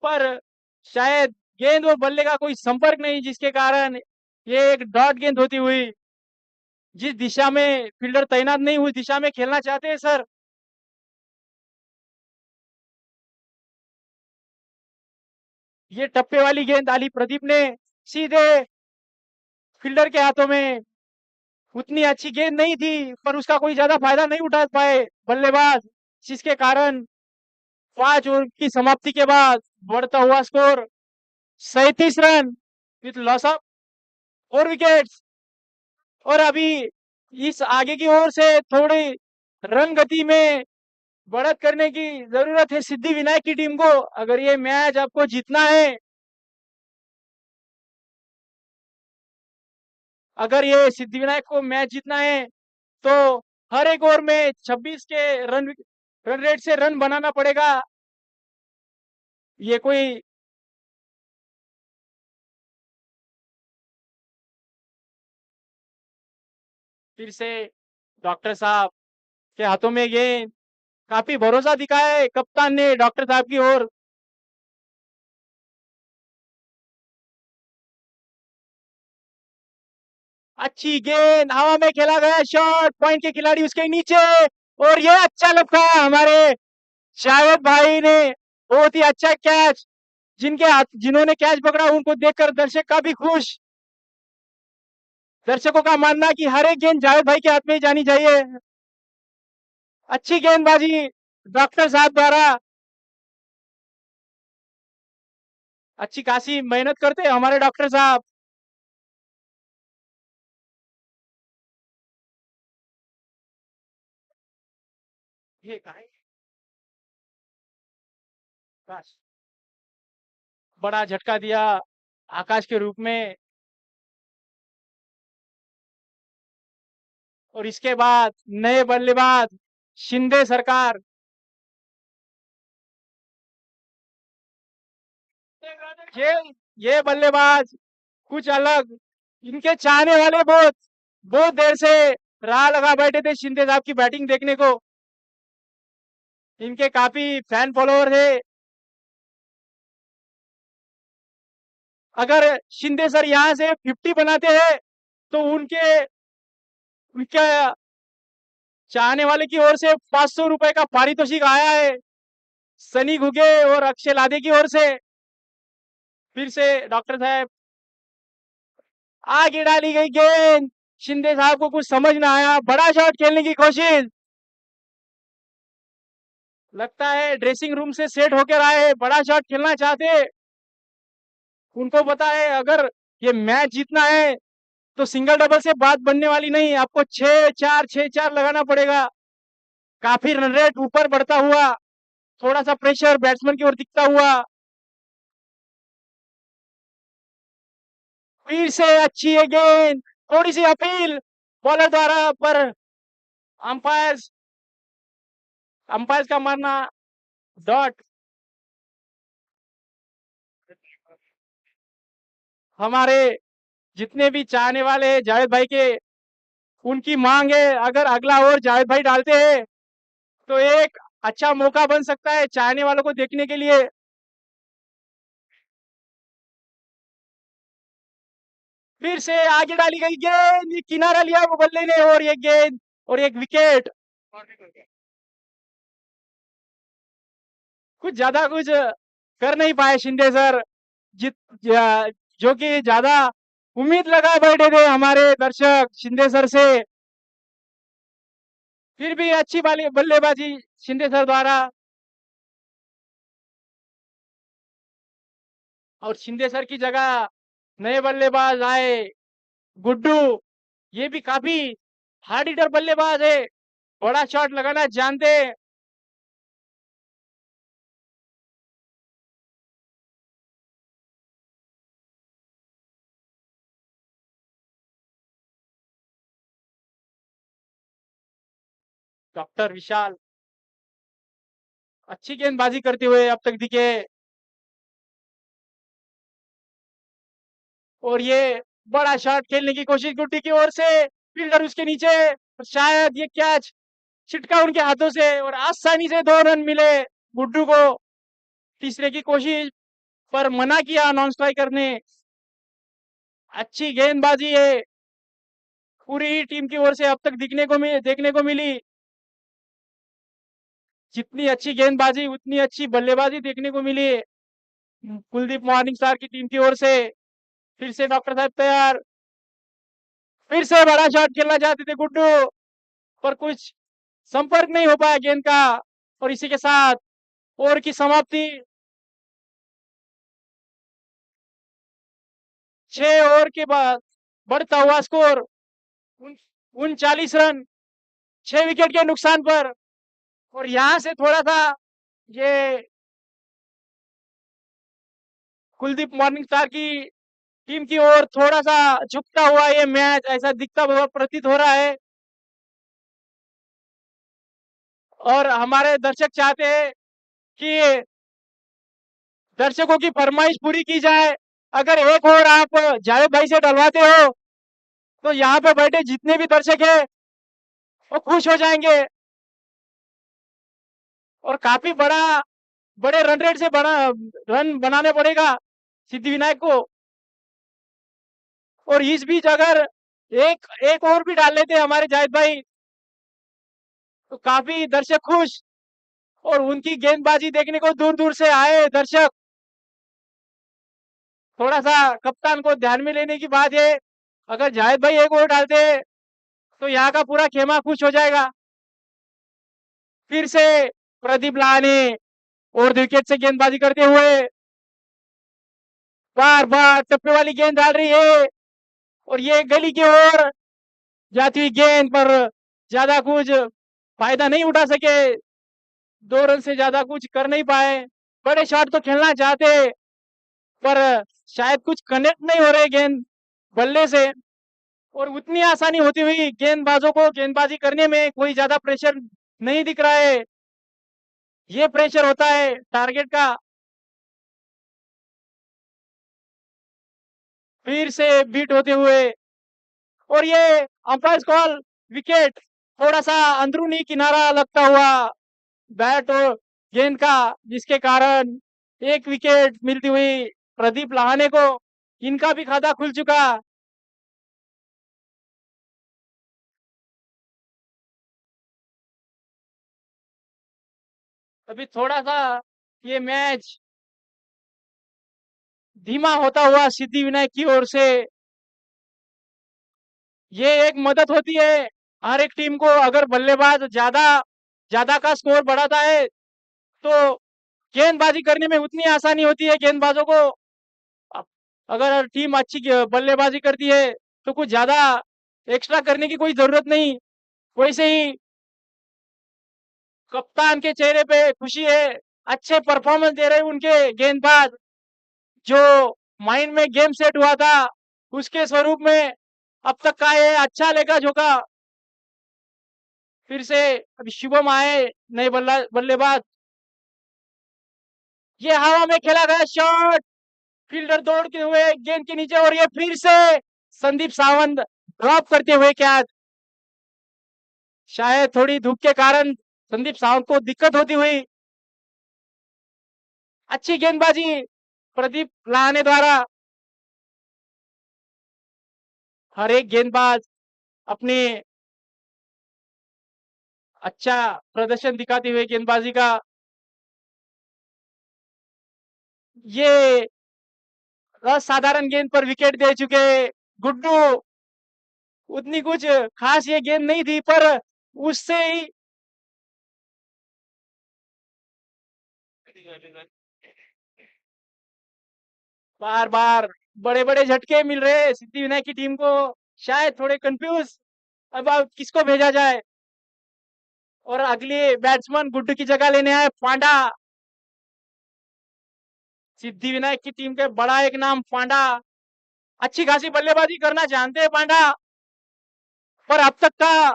पर शायद गेंद और बल्ले का कोई संपर्क नहीं, जिसके कारण ये एक डॉट गेंद होती हुई जिस दिशा में फील्डर तैनात नहीं उस दिशा में खेलना चाहते हैं सर। ये टप्पे वाली गेंद डाली प्रदीप ने सीधे फील्डर के हाथों में। उतनी अच्छी गेंद नहीं थी पर उसका कोई ज्यादा फायदा नहीं उठा पाए बल्लेबाज, जिसके कारण 5 ओवर की समाप्ति के बाद बढ़ता हुआ score 37 run with loss of 4 wickets. और अभी इस आगे की ओर से थोड़ी रन गति में बढ़त करने की जरूरत है सिद्धि विनायक की टीम को, अगर ये मैच आपको जीतना है। अगर ये सिद्धिविनायक को मैच जीतना है तो हर एक ओवर में 26 के रन रन रेट से रन बनाना पड़ेगा। ये कोई फिर से डॉक्टर साहब के हाथों में गेंद, काफी भरोसा दिखाया है कप्तान ने डॉक्टर साहब की ओर। अच्छी गेंद हवा में खेला गया, शॉट पॉइंट के खिलाड़ी उसके नीचे। और ये अच्छा लगता है हमारे शायद भाई ने, बहुत ही अच्छा कैच। जिनके हाथ जिन्होंने कैच पकड़ा उनको देखकर दर्शक काफी खुश। दर्शकों का मानना कि हर एक गेंद जावेद भाई के हाथ में ही जानी चाहिए। अच्छी गेंदबाजी डॉक्टर साहब द्वारा, अच्छी खासी मेहनत करते हैं हमारे डॉक्टर साहब। ये कहा है? बस बड़ा झटका दिया आकाश के रूप में। और इसके बाद नए बल्लेबाज शिंदे सरकार। ये ये बल्लेबाज कुछ अलग, इनके चाहने वाले बहुत बहुत देर से राह लगा बैठे थे शिंदे साहब की बैटिंग देखने को। इनके काफी फैन फॉलोअर थे। अगर शिंदे सर यहाँ से 50 बनाते हैं तो उनके उनके चाहने वाले की ओर से 500 रुपए का पारितोषिक आया है सनी घुगे और अक्षय लादे की ओर से। फिर से डॉक्टर साहब, आगे डाली गई गेंद, शिंदे साहब को कुछ समझ ना आया, बड़ा शॉट खेलने की कोशिश। लगता है ड्रेसिंग रूम से सेट होकर आए, बड़ा शॉट खेलना चाहते। उनको पता है अगर ये मैच जीतना है तो सिंगल डबल से बात बनने वाली नहीं, आपको 6-4 लगाना पड़ेगा। काफी रन रेट ऊपर बढ़ता हुआ, थोड़ा सा प्रेशर बैट्समैन की ओर दिखता हुआ। फिर से अच्छी है गेंद, थोड़ी सी अपील बॉलर द्वारा, पर अंपायर अंपायर का मानना डॉट। हमारे जितने भी चाहने वाले हैं जावेद भाई के, उनकी मांग है अगर अगला ओवर जावेद भाई डालते हैं तो एक अच्छा मौका बन सकता है चाहने वालों को देखने के लिए। फिर से आगे डाली गई गेंद, ये किनारा लिया वो बल्ले ने, और ये गेंद और एक विकेट। कुछ ज्यादा कुछ कर नहीं पाए शिंदे सर, जित जो कि ज्यादा उम्मीद लगा बैठे थे हमारे दर्शक शिंदे सर से। फिर भी अच्छी बल्लेबाजी शिंदे सर द्वारा। और शिंदे सर की जगह नए बल्लेबाज आए, गुड्डू। ये भी काफी हार्ड हिटर बल्लेबाज है, बड़ा शॉट लगाना जानते हैं। डॉक्टर विशाल अच्छी गेंदबाजी करते हुए अब तक दिखे। और ये बड़ा शॉट खेलने की कोशिश गुड्डी की ओर से, फील्डर उसके नीचे, शायद ये कैच छिटका उनके हाथों से और आसानी से 2 रन मिले गुड्डू को। तीसरे की कोशिश पर मना किया नॉन स्ट्राइकर ने। अच्छी गेंदबाजी है पूरी ही टीम की ओर से अब तक देखने को मिली। जितनी अच्छी गेंदबाजी उतनी अच्छी बल्लेबाजी देखने को मिली कुलदीप मॉर्निंग स्टार की टीम की ओर से। फिर से डॉक्टर साहब तैयार, फिर से बड़ा शॉट खेलना चाहते थे गुड्डू, पर कुछ संपर्क नहीं हो पाया गेंद का। और इसी के साथ ओवर की समाप्ति। 6 ओवर के बाद बढ़ता हुआ स्कोर 39 रन, 6 विकेट के नुकसान पर। और यहां से थोड़ा सा ये कुलदीप मॉर्निंग स्टार की टीम की ओर थोड़ा सा झुकता हुआ ये मैच ऐसा दिखता हुआ प्रतीत हो रहा है। और हमारे दर्शक चाहते हैं कि दर्शकों की फरमाइश पूरी की जाए। अगर एक और आप जावेद भाई से डलवाते हो तो यहाँ पे बैठे जितने भी दर्शक हैं वो खुश हो जाएंगे। और काफी बड़े रन रेट से बड़ा रन बनाने पड़ेगा सिद्धि विनायक को। और इस बीच अगर एक एक और भी डाल लेते हमारे जावेद भाई तो काफी दर्शक खुश। और उनकी गेंदबाजी देखने को दूर दूर से आए दर्शक। थोड़ा सा कप्तान को ध्यान में लेने की बात है, अगर जावेद भाई एक और डालते तो यहाँ का पूरा खेमा खुश हो जाएगा। फिर से प्रदीप लाहाने और विकेट से गेंदबाजी करते हुए बार बार टप्पे वाली गेंद डाल रही है। और ये गली की ओर जाती हुई गेंद पर ज्यादा कुछ फायदा नहीं उठा सके, 2 रन से ज्यादा कुछ कर नहीं पाए। बड़े शॉट तो खेलना चाहते पर शायद कुछ कनेक्ट नहीं हो रहे गेंद बल्ले से। और उतनी आसानी होती हुई गेंदबाजों को गेंदबाजी करने में कोई ज्यादा प्रेशर नहीं दिख रहा है। ये प्रेशर होता है टारगेट का। फिर से बीट होते हुए और ये अंपायर कॉल विकेट, थोड़ा सा अंदरूनी किनारा लगता हुआ बैट और गेंद का, जिसके कारण एक विकेट मिलती हुई प्रदीप लाहाने को। इनका भी खाता खुल चुका। अभी थोड़ा सा ये मैच धीमा होता हुआ सिद्धि विनायक की ओर से। ये एक मदद होती है हर एक टीम को। अगर बल्लेबाज ज्यादा ज्यादा का स्कोर बढ़ाता है तो गेंदबाजी करने में उतनी आसानी होती है गेंदबाजों को। अगर टीम अच्छी बल्लेबाजी करती है तो कुछ ज्यादा एक्स्ट्रा करने की कोई जरूरत नहीं। वैसे ही कप्तान के चेहरे पे खुशी है, अच्छे परफॉर्मेंस दे रहे हैं उनके गेंदबाज। जो माइंड में गेम सेट हुआ था उसके स्वरूप में अब तक का ये अच्छा लेगा झोंका। फिर से अभी शुभम आए नए बल्लेबाज। ये हवा में खेला गया शॉट, फील्डर दौड़ते हुए गेंद के नीचे। और ये फिर से संदीप सावंत ड्रॉप करते हुए कैच। शायद थोड़ी धूप के कारण संदीप सावंत को दिक्कत होती हुई। अच्छी गेंदबाजी प्रदीप लाहाने द्वारा। हर एक गेंदबाज अपने अच्छा प्रदर्शन दिखाते हुए गेंदबाजी का। ये असाधारण गेंद पर विकेट दे चुके गुड्डू। उतनी कुछ खास ये गेंद नहीं थी पर उससे ही बार बार बड़े बड़े झटके मिल रहे हैं सिद्धि विनायक की टीम को। शायद थोड़े कंफ्यूज अब किसको भेजा जाए। और अगले बैट्समैन गुड्डू की जगह लेने आए पांडा। सिद्धि विनायक की टीम के बड़ा एक नाम पांडा। अच्छी खासी बल्लेबाजी करना जानते हैं पांडा, पर अब तक का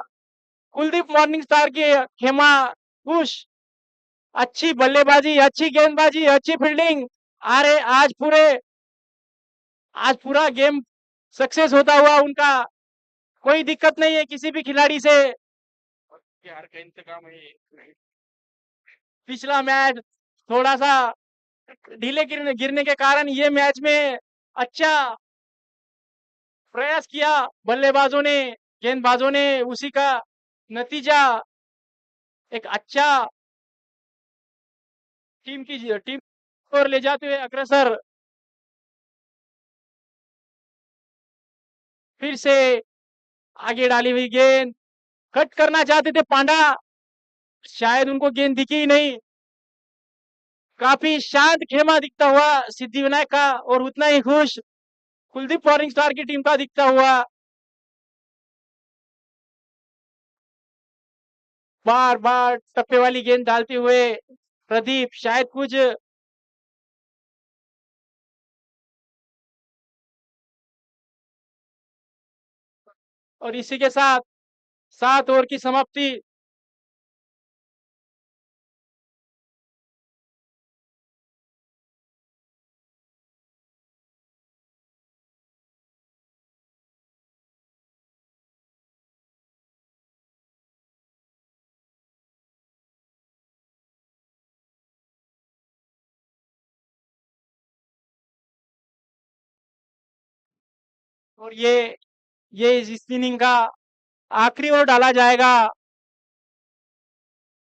कुलदीप मॉर्निंग स्टार के खेमा खुश। अच्छी बल्लेबाजी, अच्छी गेंदबाजी, अच्छी फील्डिंग। अरे आज पूरा गेम सक्सेस होता हुआ उनका। कोई दिक्कत नहीं है किसी भी खिलाड़ी से। यार का इंतजाम है। पिछला मैच थोड़ा सा ढीले गिरने के कारण ये मैच में अच्छा प्रयास किया बल्लेबाजों ने। गेंदबाजों ने उसी का नतीजा एक अच्छा टीम और ले जाते हुए अग्रसर। फिर से आगे डाली हुई गेंद, कट करना चाहते थे पांडा, शायद उनको गेंद दिखी ही नहीं। काफी शांत खेमा दिखता हुआ सिद्धिविनायक का, और उतना ही खुश कुलदीप मॉर्निंग स्टार की टीम का दिखता हुआ। बार बार टप्पे वाली गेंद डालते हुए प्रदीप शायद कुछ और इसी के साथ 7 ओवर की समाप्ति। और ये इस इनिंग का आखिरी ओवर डाला जाएगा।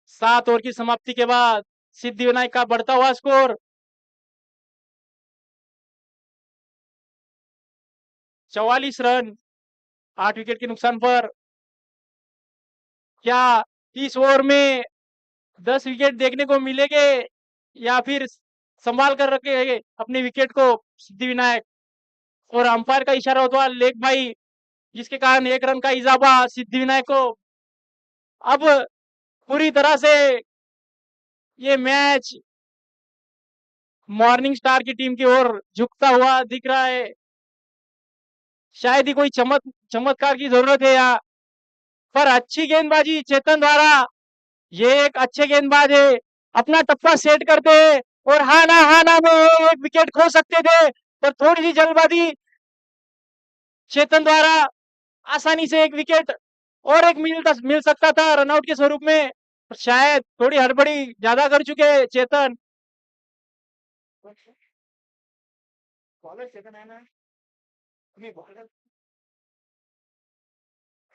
7 ओवर की समाप्ति के बाद सिद्धिविनायक का बढ़ता हुआ स्कोर 44 रन 8 विकेट के नुकसान पर। क्या इस ओवर में 10 विकेट देखने को मिलेंगे, या फिर संभाल कर रखेंगे अपने विकेट को सिद्धिविनायक? और अंपायर का इशारा होता है लेग बाई, जिसके कारण 1 रन का इजाफा सिद्धिविनायक को। अब पूरी तरह से ये मैच मॉर्निंग स्टार की टीम की ओर झुकता हुआ दिख रहा है। शायद ही कोई चमत्कार की जरूरत है यहाँ पर। अच्छी गेंदबाजी चेतन द्वारा, ये एक अच्छे गेंदबाज है, अपना टप्पा सेट करते हैं और हाना में एक विकेट खो सकते थे, पर थोड़ी सी जल्दबाजी चेतन द्वारा आसानी से एक विकेट और एक मिल सकता था रनआउट के स्वरूप में। शायद थोड़ी हड़बड़ी ज्यादा कर चुके चेतन।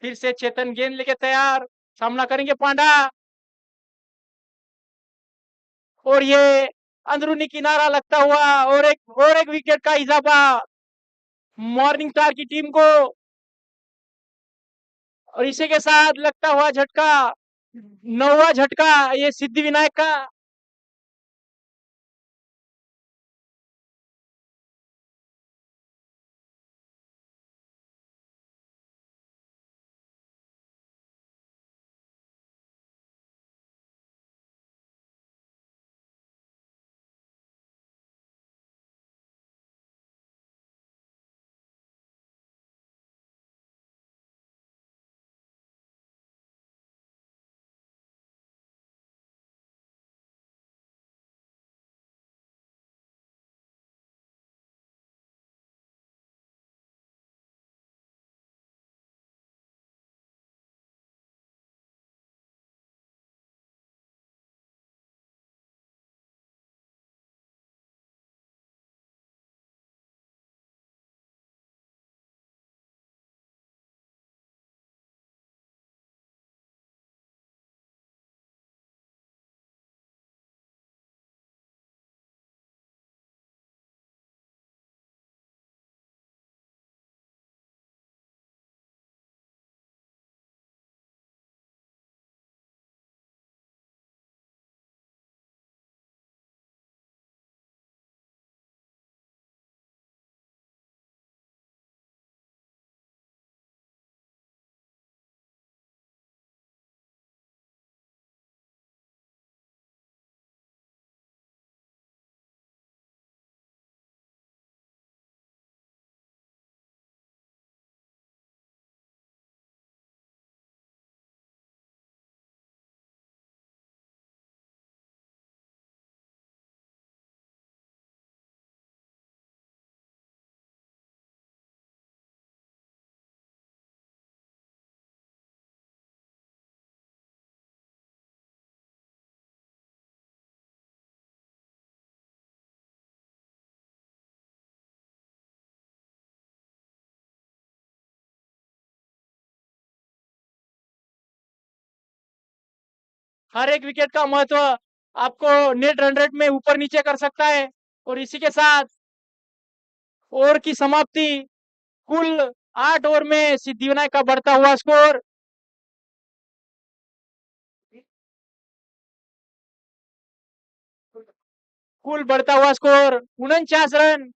फिर से चेतन गेंद लेके तैयार, सामना करेंगे पांडा, और ये अंदरूनी किनारा लगता हुआ और एक विकेट का इजाफा मॉर्निंग स्टार की टीम को। और इसी के साथ लगता हुआ झटका, 9वां झटका ये सिद्धिविनायक का। हर एक विकेट का महत्व आपको नेट रन रेट में ऊपर नीचे कर सकता है। और इसी के साथ ओवर की समाप्ति, कुल 8 ओवर में सिद्धिविनायक का बढ़ता हुआ स्कोर कुल बढ़ता हुआ स्कोर 49 रन